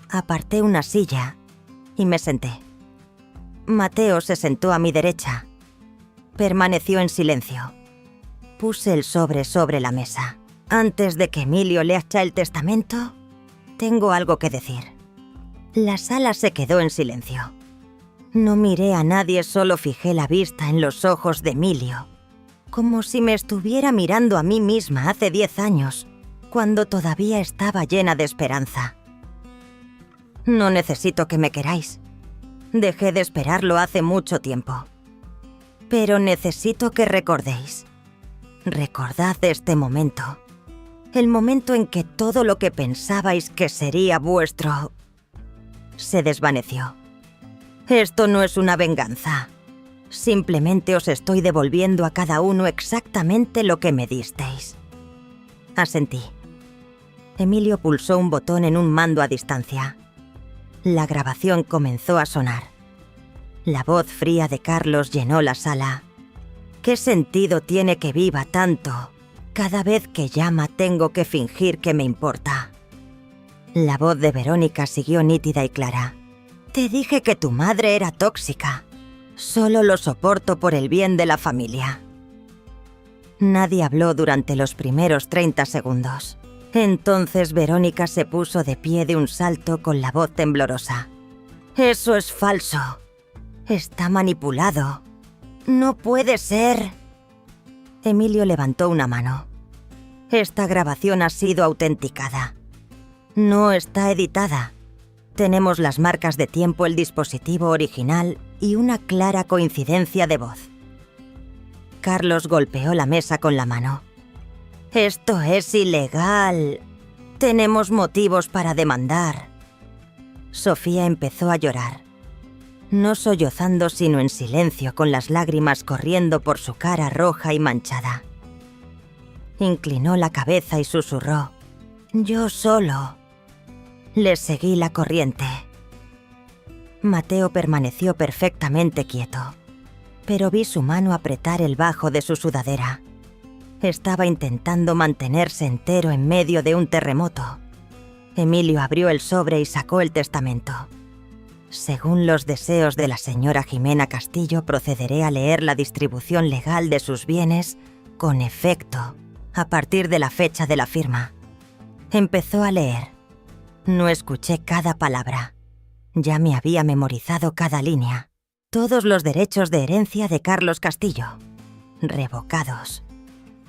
Aparté una silla y me senté. Mateo se sentó a mi derecha. Permaneció en silencio. Puse el sobre la mesa. Antes de que Emilio lea el testamento, tengo algo que decir. La sala se quedó en silencio. No miré a nadie, solo fijé la vista en los ojos de Emilio, como si me estuviera mirando a mí misma hace 10 años, cuando todavía estaba llena de esperanza. No necesito que me queráis. Dejé de esperarlo hace mucho tiempo. Pero necesito que recordéis. Recordad este momento. El momento en que todo lo que pensabais que sería vuestro se desvaneció. Esto no es una venganza. Simplemente os estoy devolviendo a cada uno exactamente lo que me disteis. Asentí. Emilio pulsó un botón en un mando a distancia. La grabación comenzó a sonar. La voz fría de Carlos llenó la sala. ¿Qué sentido tiene que viva tanto? Cada vez que llama tengo que fingir que me importa. La voz de Verónica siguió nítida y clara. Te dije que tu madre era tóxica. Solo lo soporto por el bien de la familia. Nadie habló durante los primeros 30 segundos. Entonces Verónica se puso de pie de un salto con la voz temblorosa. Eso es falso. Está manipulado. No puede ser. Emilio levantó una mano. Esta grabación ha sido autenticada. No está editada. Tenemos las marcas de tiempo, el dispositivo original y una clara coincidencia de voz. Carlos golpeó la mesa con la mano. Esto es ilegal. Tenemos motivos para demandar. Sofía empezó a llorar. No sollozando sino en silencio, con las lágrimas corriendo por su cara roja y manchada. Inclinó la cabeza y susurró. Yo solo. Le seguí la corriente. Mateo permaneció perfectamente quieto, pero vi su mano apretar el bajo de su sudadera. Estaba intentando mantenerse entero en medio de un terremoto. Emilio abrió el sobre y sacó el testamento. Según los deseos de la señora Jimena Castillo, procederé a leer la distribución legal de sus bienes con efecto a partir de la fecha de la firma. Empezó a leer. No escuché cada palabra. Ya me había memorizado cada línea. Todos los derechos de herencia de Carlos Castillo. Revocados.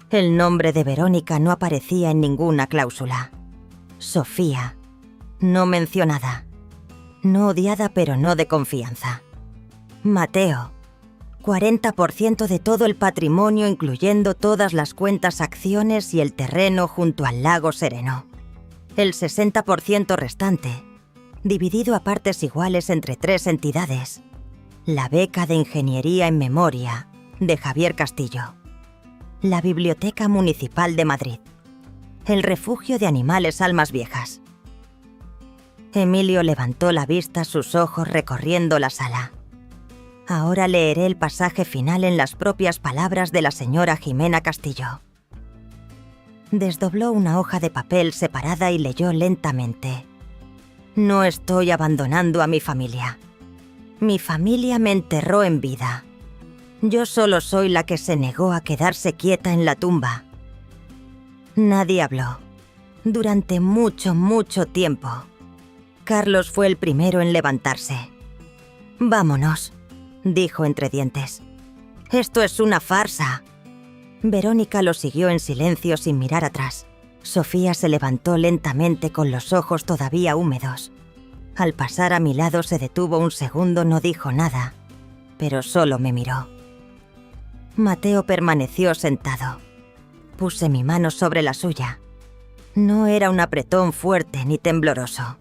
El nombre de Verónica no aparecía en ninguna cláusula. Sofía. No mencionada. No odiada, pero no de confianza. Mateo. 40% de todo el patrimonio, incluyendo todas las cuentas, acciones y el terreno junto al lago Sereno. El 60% restante, dividido a partes iguales entre 3 entidades. La beca de Ingeniería en Memoria, de Javier Castillo. La Biblioteca Municipal de Madrid. El Refugio de Animales Almas Viejas. Emilio levantó la vista, sus ojos recorriendo la sala. Ahora leeré el pasaje final en las propias palabras de la señora Jimena Castillo. Desdobló una hoja de papel separada y leyó lentamente. No estoy abandonando a mi familia. Mi familia me enterró en vida. Yo solo soy la que se negó a quedarse quieta en la tumba. Nadie habló. Durante mucho tiempo. Carlos fue el primero en levantarse. «Vámonos», dijo entre dientes. «Esto es una farsa». Verónica lo siguió en silencio sin mirar atrás. Sofía se levantó lentamente con los ojos todavía húmedos. Al pasar a mi lado se detuvo un segundo, no dijo nada, pero solo me miró. Mateo permaneció sentado. Puse mi mano sobre la suya. No era un apretón fuerte ni tembloroso.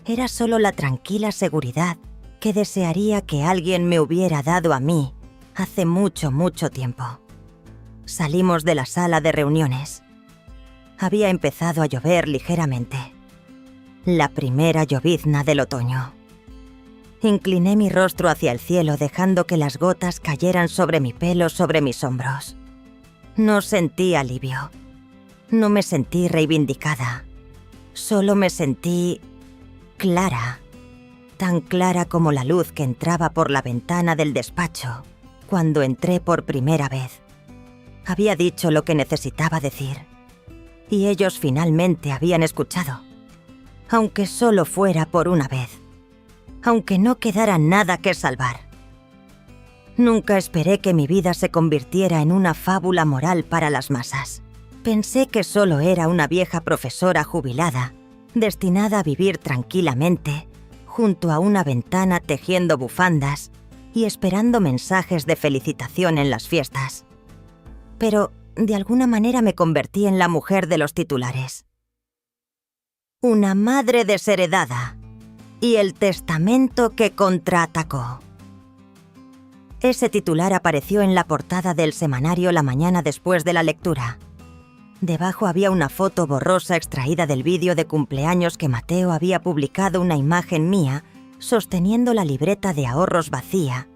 Era solo la tranquila seguridad que desearía que alguien me hubiera dado a mí hace mucho tiempo. Salimos de la sala de reuniones. Había empezado a llover ligeramente. La primera llovizna del otoño. Incliné mi rostro hacia el cielo, dejando que las gotas cayeran sobre mi pelo, sobre mis hombros. No sentí alivio. No me sentí reivindicada. Solo me sentí clara. Tan clara como la luz que entraba por la ventana del despacho cuando entré por primera vez. Había dicho lo que necesitaba decir. Y ellos finalmente habían escuchado. Aunque solo fuera por una vez. Aunque no quedara nada que salvar. Nunca esperé que mi vida se convirtiera en una fábula moral para las masas. Pensé que solo era una vieja profesora jubilada, destinada a vivir tranquilamente, junto a una ventana tejiendo bufandas y esperando mensajes de felicitación en las fiestas. Pero, de alguna manera me convertí en la mujer de los titulares. Una madre desheredada. y el testamento que contraatacó. Ese titular apareció en la portada del semanario la mañana después de la lectura. Debajo había una foto borrosa extraída del vídeo de cumpleaños que Mateo había publicado, una imagen mía sosteniendo la libreta de ahorros vacía,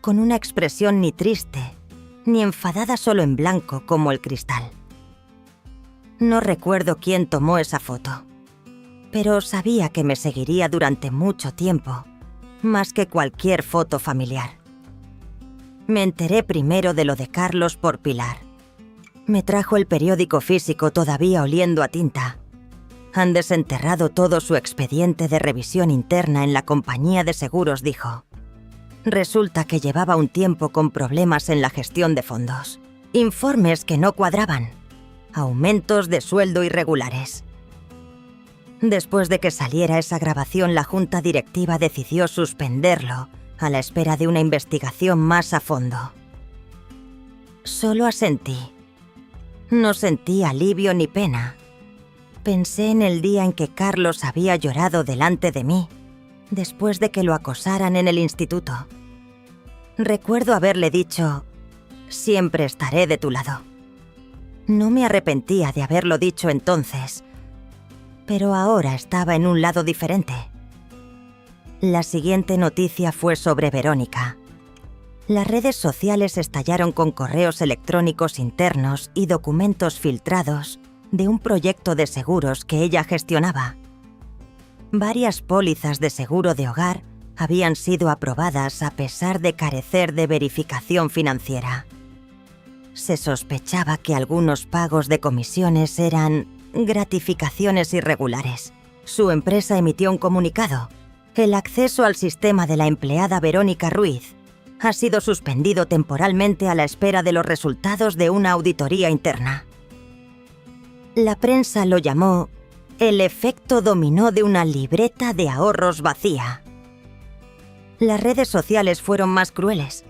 con una expresión ni triste, ni enfadada, solo en blanco como el cristal. No recuerdo quién tomó esa foto, pero sabía que me seguiría durante mucho tiempo, más que cualquier foto familiar. Me enteré primero de lo de Carlos por Pilar. Me trajo el periódico físico todavía oliendo a tinta. Han desenterrado todo su expediente de revisión interna en la compañía de seguros, dijo. Resulta que llevaba un tiempo con problemas en la gestión de fondos. Informes que no cuadraban. Aumentos de sueldo irregulares. Después de que saliera esa grabación, la junta directiva decidió suspenderlo, a la espera de una investigación más a fondo. Solo asentí. No sentí alivio ni pena. Pensé en el día en que Carlos había llorado delante de mí, después de que lo acosaran en el instituto. Recuerdo haberle dicho: «Siempre estaré de tu lado». No me arrepentía de haberlo dicho entonces, pero ahora estaba en un lado diferente. La siguiente noticia fue sobre Verónica. Las redes sociales estallaron con correos electrónicos internos y documentos filtrados de un proyecto de seguros que ella gestionaba. Varias pólizas de seguro de hogar habían sido aprobadas a pesar de carecer de verificación financiera. Se sospechaba que algunos pagos de comisiones eran gratificaciones irregulares. Su empresa emitió un comunicado. El acceso al sistema de la empleada Verónica Ruiz ha sido suspendido temporalmente a la espera de los resultados de una auditoría interna. La prensa lo llamó el efecto dominó de una libreta de ahorros vacía. Las redes sociales fueron más crueles.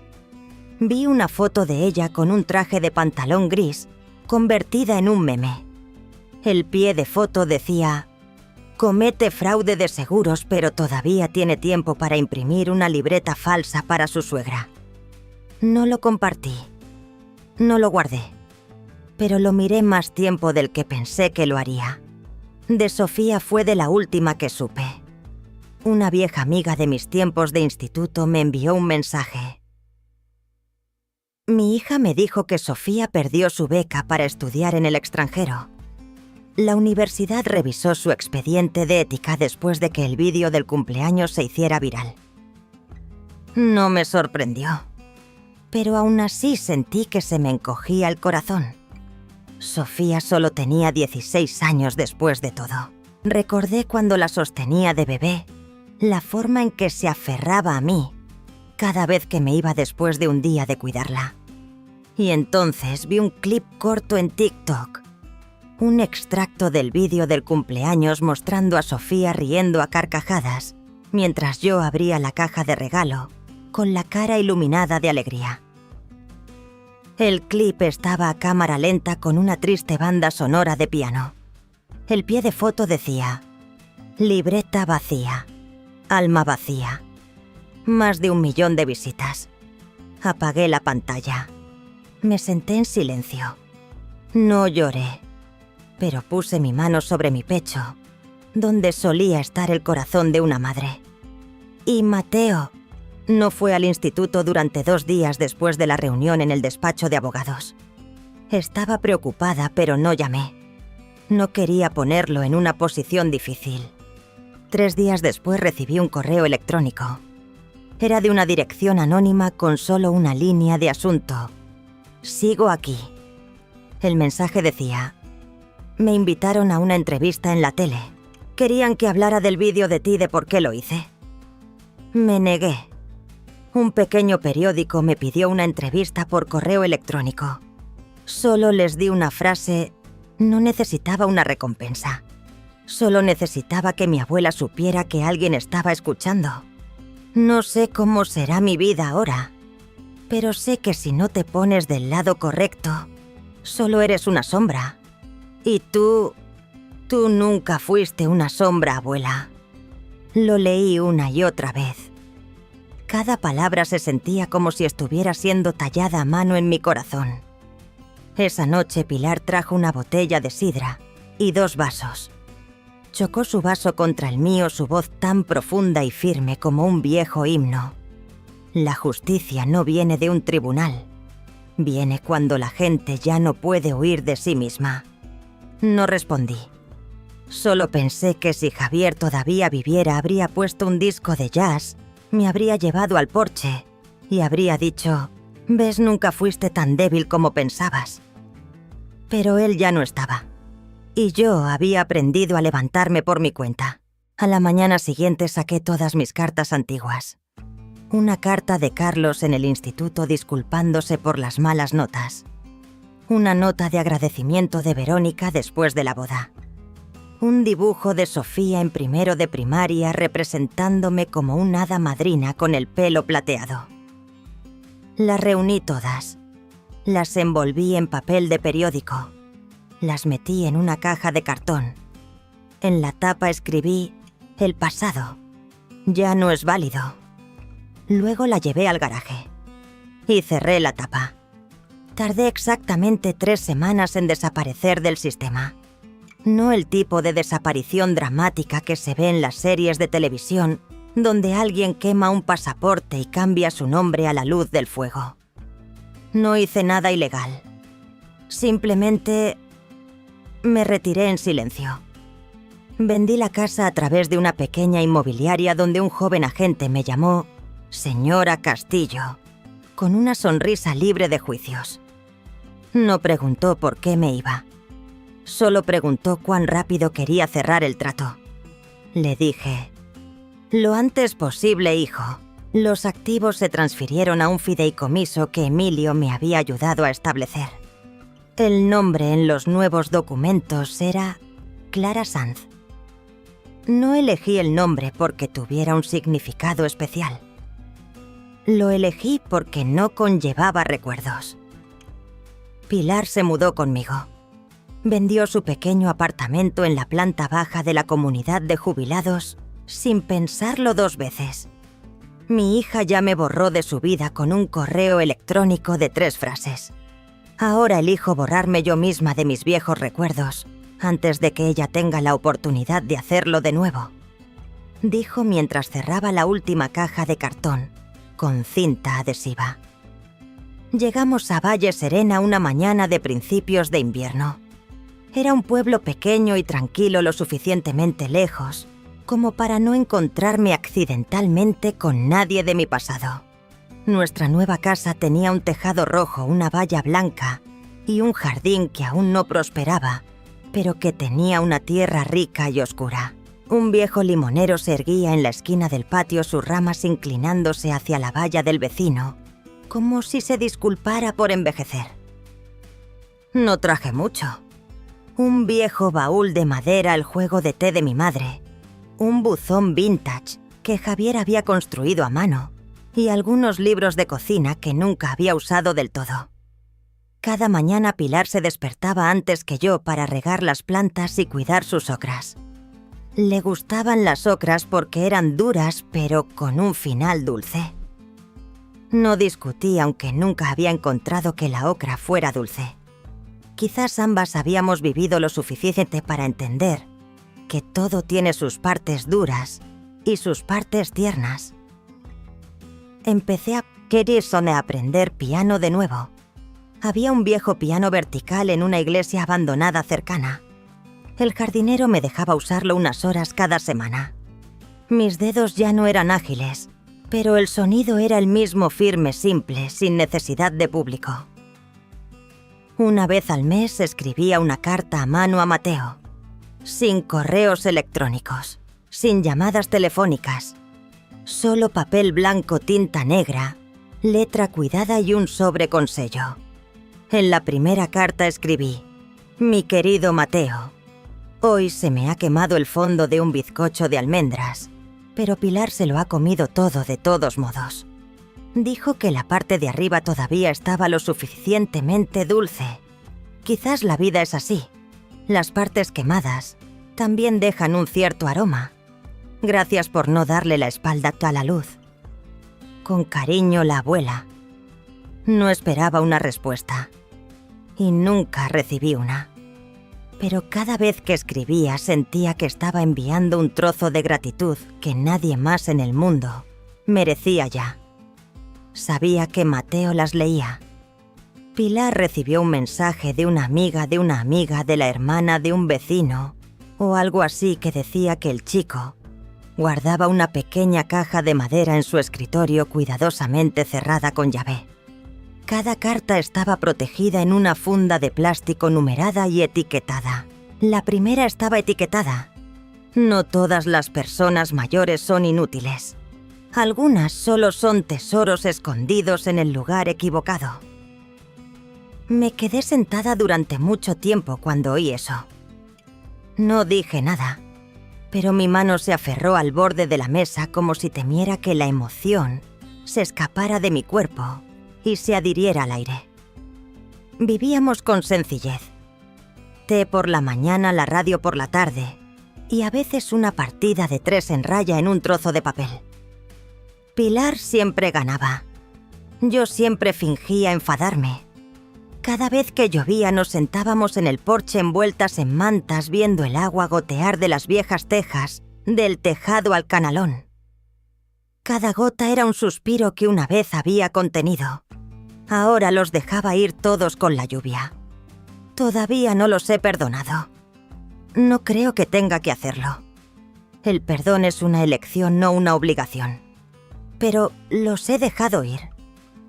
Vi una foto de ella con un traje de pantalón gris, convertida en un meme. El pie de foto decía: «Comete fraude de seguros, pero todavía tiene tiempo para imprimir una libreta falsa para su suegra». No lo compartí. No lo guardé. Pero lo miré más tiempo del que pensé que lo haría. De Sofía fue de la última que supe. Una vieja amiga de mis tiempos de instituto me envió un mensaje. Mi hija me dijo que Sofía perdió su beca para estudiar en el extranjero. La universidad revisó su expediente de ética después de que el vídeo del cumpleaños se hiciera viral. No me sorprendió, pero aún así sentí que se me encogía el corazón. Sofía solo tenía 16 años después de todo. Recordé cuando la sostenía de bebé, la forma en que se aferraba a mí cada vez que me iba después de un día de cuidarla. Y entonces vi un clip corto en TikTok. Un extracto del vídeo del cumpleaños mostrando a Sofía riendo a carcajadas mientras yo abría la caja de regalo, con la cara iluminada de alegría. El clip estaba a cámara lenta con una triste banda sonora de piano. El pie de foto decía: «Libreta vacía, alma vacía». Más de 1 millón de visitas. Apagué la pantalla. Me senté en silencio. No lloré, pero puse mi mano sobre mi pecho, donde solía estar el corazón de una madre. Y Mateo no fue al instituto durante 2 días después de la reunión en el despacho de abogados. Estaba preocupada, pero no llamé. No quería ponerlo en una posición difícil. 3 días después recibí un correo electrónico. Era de una dirección anónima con solo una línea de asunto. «Sigo aquí». El mensaje decía: «Me invitaron a una entrevista en la tele. Querían que hablara del vídeo de ti, de por qué lo hice». Me negué. Un pequeño periódico me pidió una entrevista por correo electrónico. Solo les di una frase: no necesitaba una recompensa. Solo necesitaba que mi abuela supiera que alguien estaba escuchando. No sé cómo será mi vida ahora, pero sé que si no te pones del lado correcto, solo eres una sombra. Y tú nunca fuiste una sombra, abuela. Lo leí una y otra vez. Cada palabra se sentía como si estuviera siendo tallada a mano en mi corazón. Esa noche Pilar trajo una botella de sidra y 2 vasos. Chocó su vaso contra el mío su voz tan profunda y firme como un viejo himno. La justicia no viene de un tribunal. Viene cuando la gente ya no puede huir de sí misma. No respondí. Solo pensé que si Javier todavía viviera habría puesto un disco de jazz, me habría llevado al porche y habría dicho: «¿Ves? Nunca fuiste tan débil como pensabas». Pero él ya no estaba. Y yo había aprendido a levantarme por mi cuenta. A la mañana siguiente saqué todas mis cartas antiguas. Una carta de Carlos en el instituto disculpándose por las malas notas. Una nota de agradecimiento de Verónica después de la boda. Un dibujo de Sofía en primero de primaria representándome como una hada madrina con el pelo plateado. Las reuní todas. Las envolví en papel de periódico. Las metí en una caja de cartón. En la tapa escribí: «El pasado ya no es válido». Luego la llevé al garaje y cerré la tapa. Tardé exactamente 3 semanas en desaparecer del sistema. No el tipo de desaparición dramática que se ve en las series de televisión, donde alguien quema un pasaporte y cambia su nombre a la luz del fuego. No hice nada ilegal. Simplemente me retiré en silencio. Vendí la casa a través de una pequeña inmobiliaria donde un joven agente me llamó «Señora Castillo», con una sonrisa libre de juicios. No preguntó por qué me iba. Solo preguntó cuán rápido quería cerrar el trato. Le dije: «Lo antes posible, hijo». Los activos se transfirieron a un fideicomiso que Emilio me había ayudado a establecer. El nombre en los nuevos documentos era Clara Sanz. No elegí el nombre porque tuviera un significado especial. Lo elegí porque no conllevaba recuerdos. Pilar se mudó conmigo. Vendió su pequeño apartamento en la planta baja de la comunidad de jubilados sin pensarlo 2 veces. Mi hija ya me borró de su vida con un correo electrónico de 3 frases. Ahora elijo borrarme yo misma de mis viejos recuerdos antes de que ella tenga la oportunidad de hacerlo de nuevo», dijo mientras cerraba la última caja de cartón con cinta adhesiva. Llegamos a Valle Serena una mañana de principios de invierno. Era un pueblo pequeño y tranquilo lo suficientemente lejos como para no encontrarme accidentalmente con nadie de mi pasado. Nuestra nueva casa tenía un tejado rojo, una valla blanca y un jardín que aún no prosperaba, pero que tenía una tierra rica y oscura. Un viejo limonero se erguía en la esquina del patio, sus ramas inclinándose hacia la valla del vecino, como si se disculpara por envejecer. No traje mucho. Un viejo baúl de madera, el juego de té de mi madre, un buzón vintage que Javier había construido a mano y algunos libros de cocina que nunca había usado del todo. Cada mañana Pilar se despertaba antes que yo para regar las plantas y cuidar sus ocras. Le gustaban las ocras porque eran duras pero con un final dulce. No discutí, aunque nunca había encontrado que la ocra fuera dulce. Quizás ambas habíamos vivido lo suficiente para entender que todo tiene sus partes duras y sus partes tiernas. Empecé a aprender piano de nuevo. Había un viejo piano vertical en una iglesia abandonada cercana. El jardinero me dejaba usarlo unas horas cada semana. Mis dedos ya no eran ágiles, pero el sonido era el mismo, firme, simple, sin necesidad de público. Una vez al mes escribía una carta a mano a Mateo, sin correos electrónicos, sin llamadas telefónicas, solo papel blanco, tinta negra, letra cuidada y un sobre con sello. En la primera carta escribí: «Mi querido Mateo, hoy se me ha quemado el fondo de un bizcocho de almendras, pero Pilar se lo ha comido todo de todos modos. Dijo que la parte de arriba todavía estaba lo suficientemente dulce. Quizás la vida es así. Las partes quemadas también dejan un cierto aroma. Gracias por no darle la espalda a la luz. Con cariño, la abuela. No esperaba una respuesta. Y nunca recibí una. Pero cada vez que escribía sentía que estaba enviando un trozo de gratitud que nadie más en el mundo merecía ya. Sabía que Mateo las leía. Pilar recibió un mensaje de una amiga de la hermana de un vecino, o algo así, que decía que el chico guardaba una pequeña caja de madera en su escritorio cuidadosamente cerrada con llave. Cada carta estaba protegida en una funda de plástico numerada y etiquetada. La primera estaba etiquetada: no todas las personas mayores son inútiles. Algunas solo son tesoros escondidos en el lugar equivocado. Me quedé sentada durante mucho tiempo cuando oí eso. No dije nada, pero mi mano se aferró al borde de la mesa como si temiera que la emoción se escapara de mi cuerpo y se adhiriera al aire. Vivíamos con sencillez. Té por la mañana, la radio por la tarde y a veces una partida de 3 en raya en un trozo de papel. Pilar siempre ganaba. Yo siempre fingía enfadarme. Cada vez que llovía nos sentábamos en el porche envueltas en mantas viendo el agua gotear de las viejas tejas, del tejado al canalón. Cada gota era un suspiro que una vez había contenido. Ahora los dejaba ir todos con la lluvia. Todavía no los he perdonado. No creo que tenga que hacerlo. El perdón es una elección, no una obligación. Pero los he dejado ir.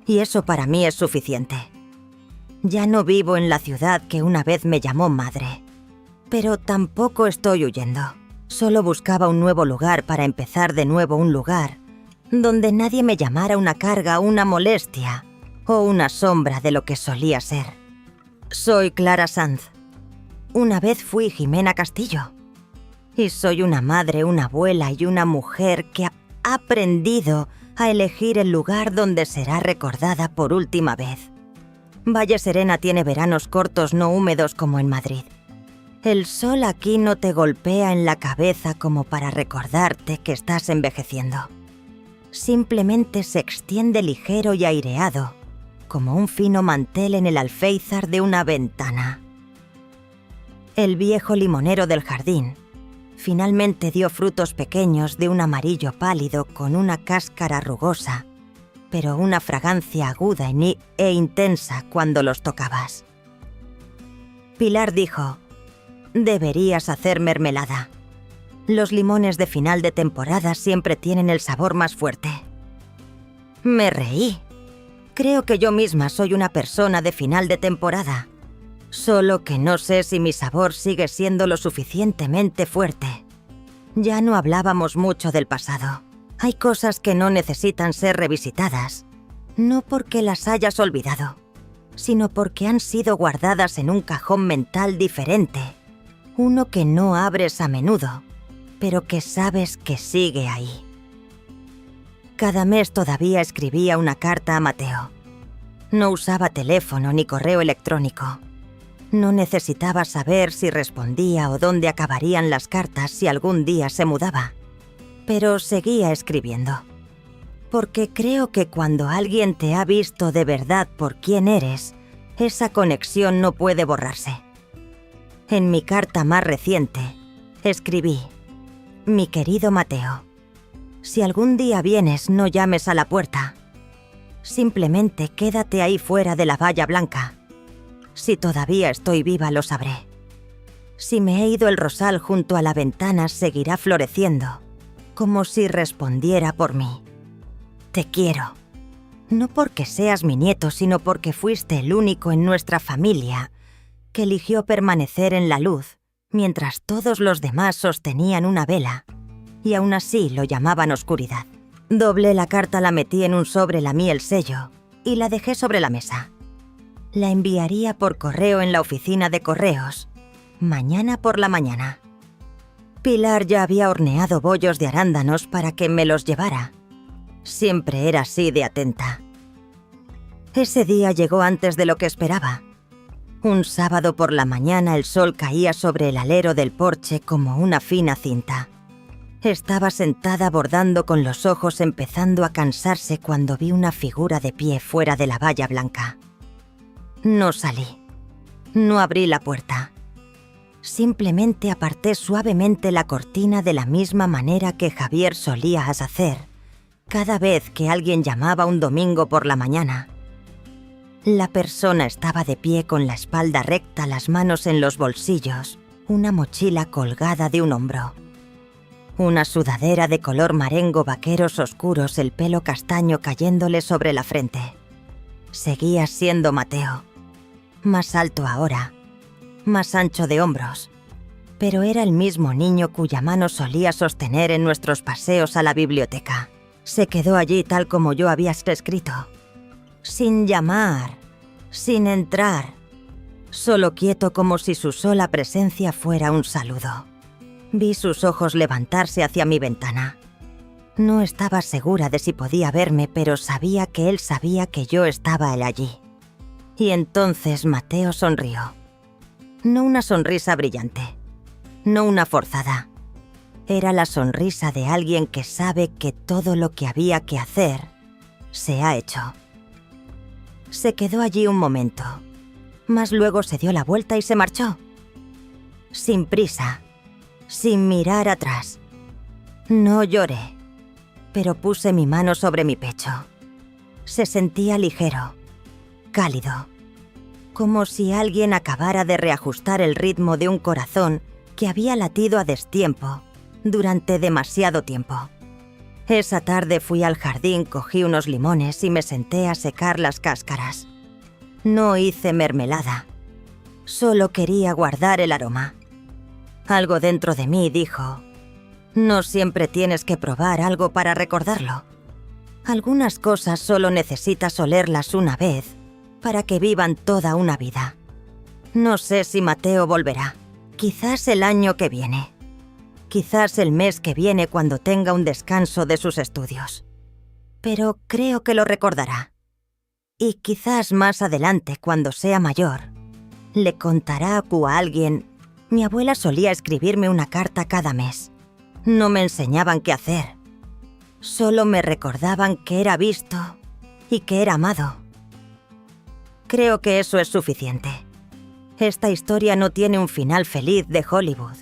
Y eso para mí es suficiente. Ya no vivo en la ciudad que una vez me llamó madre. Pero tampoco estoy huyendo. Solo buscaba un nuevo lugar para empezar de nuevo, un lugar donde nadie me llamara una carga, una molestia o una sombra de lo que solía ser. Soy Clara Sanz. Una vez fui Jimena Castillo. Y soy una madre, una abuela y una mujer que ha aprendido a elegir el lugar donde será recordada por última vez. Valle Serena tiene veranos cortos, no húmedos como en Madrid. El sol aquí no te golpea en la cabeza como para recordarte que estás envejeciendo. Simplemente se extiende ligero y aireado, como un fino mantel en el alféizar de una ventana. El viejo limonero del jardín finalmente dio frutos pequeños de un amarillo pálido con una cáscara rugosa, pero una fragancia aguda e intensa cuando los tocabas. Pilar dijo: deberías hacer mermelada. Los limones de final de temporada siempre tienen el sabor más fuerte. Me reí. Creo que yo misma soy una persona de final de temporada, solo que no sé si mi sabor sigue siendo lo suficientemente fuerte. Ya no hablábamos mucho del pasado. Hay cosas que no necesitan ser revisitadas, no porque las hayas olvidado, sino porque han sido guardadas en un cajón mental diferente, uno que no abres a menudo, pero que sabes que sigue ahí. Cada mes todavía escribía una carta a Mateo. No usaba teléfono ni correo electrónico. No necesitaba saber si respondía o dónde acabarían las cartas si algún día se mudaba. Pero seguía escribiendo. Porque creo que cuando alguien te ha visto de verdad por quién eres, esa conexión no puede borrarse. En mi carta más reciente, escribí: mi querido Mateo, si algún día vienes, no llames a la puerta. Simplemente quédate ahí fuera de la valla blanca. Si todavía estoy viva, lo sabré. Si me he ido, el rosal junto a la ventana seguirá floreciendo, como si respondiera por mí. Te quiero. No porque seas mi nieto, sino porque fuiste el único en nuestra familia que eligió permanecer en la luz, mientras todos los demás sostenían una vela, y aún así lo llamaban oscuridad. Doblé la carta, la metí en un sobre, lamí el sello y la dejé sobre la mesa. La enviaría por correo en la oficina de correos, mañana por la mañana. Pilar ya había horneado bollos de arándanos para que me los llevara. Siempre era así de atenta. Ese día llegó antes de lo que esperaba. Un sábado por la mañana el sol caía sobre el alero del porche como una fina cinta. Estaba sentada bordando con los ojos empezando a cansarse cuando vi una figura de pie fuera de la valla blanca. No salí. No abrí la puerta. Simplemente aparté suavemente la cortina de la misma manera que Javier solía hacer cada vez que alguien llamaba un domingo por la mañana. La persona estaba de pie con la espalda recta, las manos en los bolsillos, una mochila colgada de un hombro. Una sudadera de color marengo, vaqueros oscuros, el pelo castaño cayéndole sobre la frente. Seguía siendo Mateo. Más alto ahora, más ancho de hombros. Pero era el mismo niño cuya mano solía sostener en nuestros paseos a la biblioteca. Se quedó allí tal como yo había escrito. Sin llamar, sin entrar. Solo quieto como si su sola presencia fuera un saludo. Vi sus ojos levantarse hacia mi ventana. No estaba segura de si podía verme, pero sabía que él sabía que yo estaba allí. Y entonces Mateo sonrió. No una sonrisa brillante, no una forzada. Era la sonrisa de alguien que sabe que todo lo que había que hacer se ha hecho. Se quedó allí un momento, mas luego se dio la vuelta y se marchó. Sin prisa, sin mirar atrás. No lloré, pero puse mi mano sobre mi pecho. Se sentía ligero, cálido, como si alguien acabara de reajustar el ritmo de un corazón que había latido a destiempo durante demasiado tiempo. Esa tarde fui al jardín, cogí unos limones y me senté a secar las cáscaras. No hice mermelada, solo quería guardar el aroma. Algo dentro de mí dijo: no siempre tienes que probar algo para recordarlo. Algunas cosas solo necesitas olerlas una vez para que vivan toda una vida. No sé si Mateo volverá. Quizás el año que viene. Quizás el mes que viene cuando tenga un descanso de sus estudios. Pero creo que lo recordará. Y quizás más adelante, cuando sea mayor, le contará a alguien. Mi abuela solía escribirme una carta cada mes. No me enseñaban qué hacer. Solo me recordaban que era visto y que era amado. Creo que eso es suficiente. Esta historia no tiene un final feliz de Hollywood.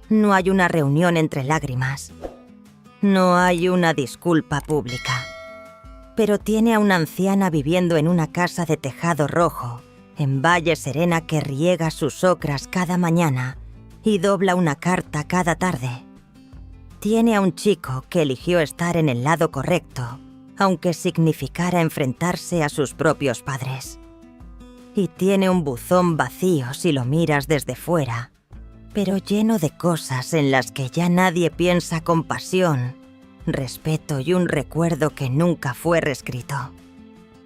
No hay una reunión entre lágrimas. No hay una disculpa pública. Pero tiene a una anciana viviendo en una casa de tejado rojo, en Valle Serena, que riega sus ocras cada mañana y dobla una carta cada tarde. Tiene a un chico que eligió estar en el lado correcto, aunque significara enfrentarse a sus propios padres. Y tiene un buzón vacío si lo miras desde fuera, pero lleno de cosas en las que ya nadie piensa con pasión, respeto y un recuerdo que nunca fue reescrito.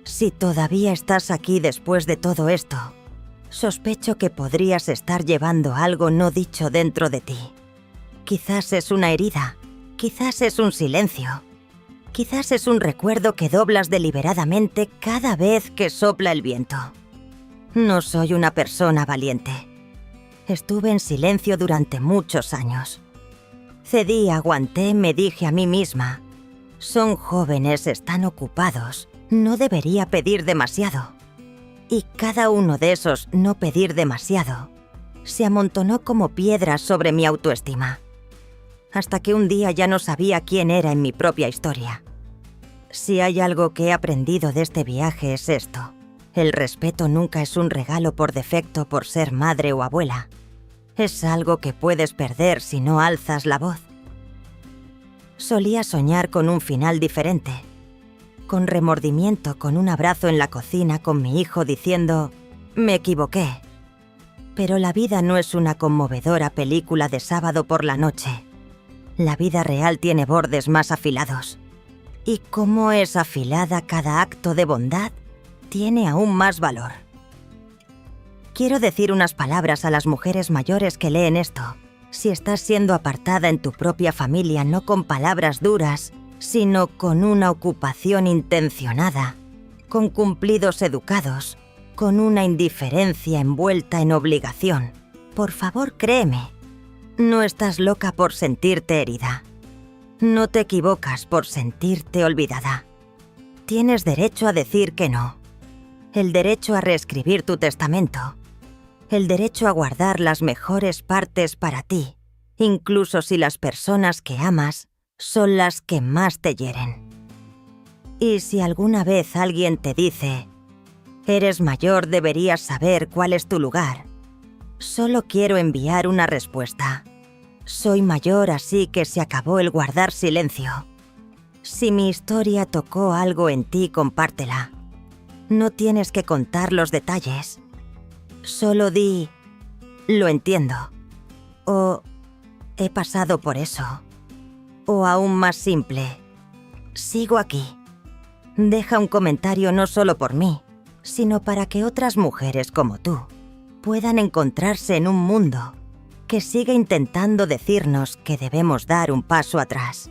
Si todavía estás aquí después de todo esto, sospecho que podrías estar llevando algo no dicho dentro de ti. Quizás es una herida, quizás es un silencio, quizás es un recuerdo que doblas deliberadamente cada vez que sopla el viento. No soy una persona valiente. Estuve en silencio durante muchos años. Cedí, aguanté, me dije a mí misma: son jóvenes, están ocupados, no debería pedir demasiado. Y cada uno de esos no pedir demasiado se amontonó como piedras sobre mi autoestima. Hasta que un día ya no sabía quién era en mi propia historia. Si hay algo que he aprendido de este viaje es esto: el respeto nunca es un regalo por defecto por ser madre o abuela. Es algo que puedes perder si no alzas la voz. Solía soñar con un final diferente, con remordimiento, con un abrazo en la cocina con mi hijo diciendo: me equivoqué. Pero la vida no es una conmovedora película de sábado por la noche. La vida real tiene bordes más afilados. Y como es afilada, cada acto de bondad tiene aún más valor. Quiero decir unas palabras a las mujeres mayores que leen esto. Si estás siendo apartada en tu propia familia, no con palabras duras, sino con una ocupación intencionada, con cumplidos educados, con una indiferencia envuelta en obligación, por favor, créeme, no estás loca por sentirte herida. No te equivocas por sentirte olvidada. Tienes derecho a decir que no. El derecho a reescribir tu testamento. El derecho a guardar las mejores partes para ti, incluso si las personas que amas son las que más te hieren. Y si alguna vez alguien te dice, eres mayor, deberías saber cuál es tu lugar, solo quiero enviar una respuesta. Soy mayor, así que se acabó el guardar silencio. Si mi historia tocó algo en ti, compártela. No tienes que contar los detalles. Solo di, lo entiendo. O he pasado por eso. O aún más simple, sigo aquí. Deja un comentario no solo por mí, sino para que otras mujeres como tú puedan encontrarse en un mundo que sigue intentando decirnos que debemos dar un paso atrás.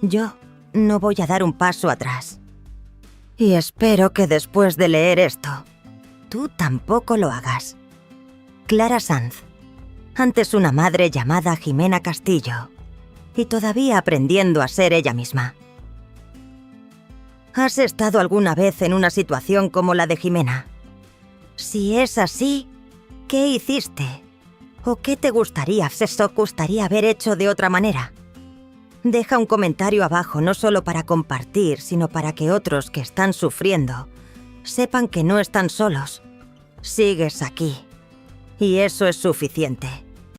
Yo no voy a dar un paso atrás. Y espero que después de leer esto, tú tampoco lo hagas. Clara Sanz, antes una madre llamada Jimena Castillo, y todavía aprendiendo a ser ella misma. ¿Has estado alguna vez en una situación como la de Jimena? Si es así, ¿qué hiciste? ¿O qué te gustaría haber hecho de otra manera? Deja un comentario abajo, no solo para compartir, sino para que otros que están sufriendo sepan que no están solos. Sigues aquí. Y eso es suficiente.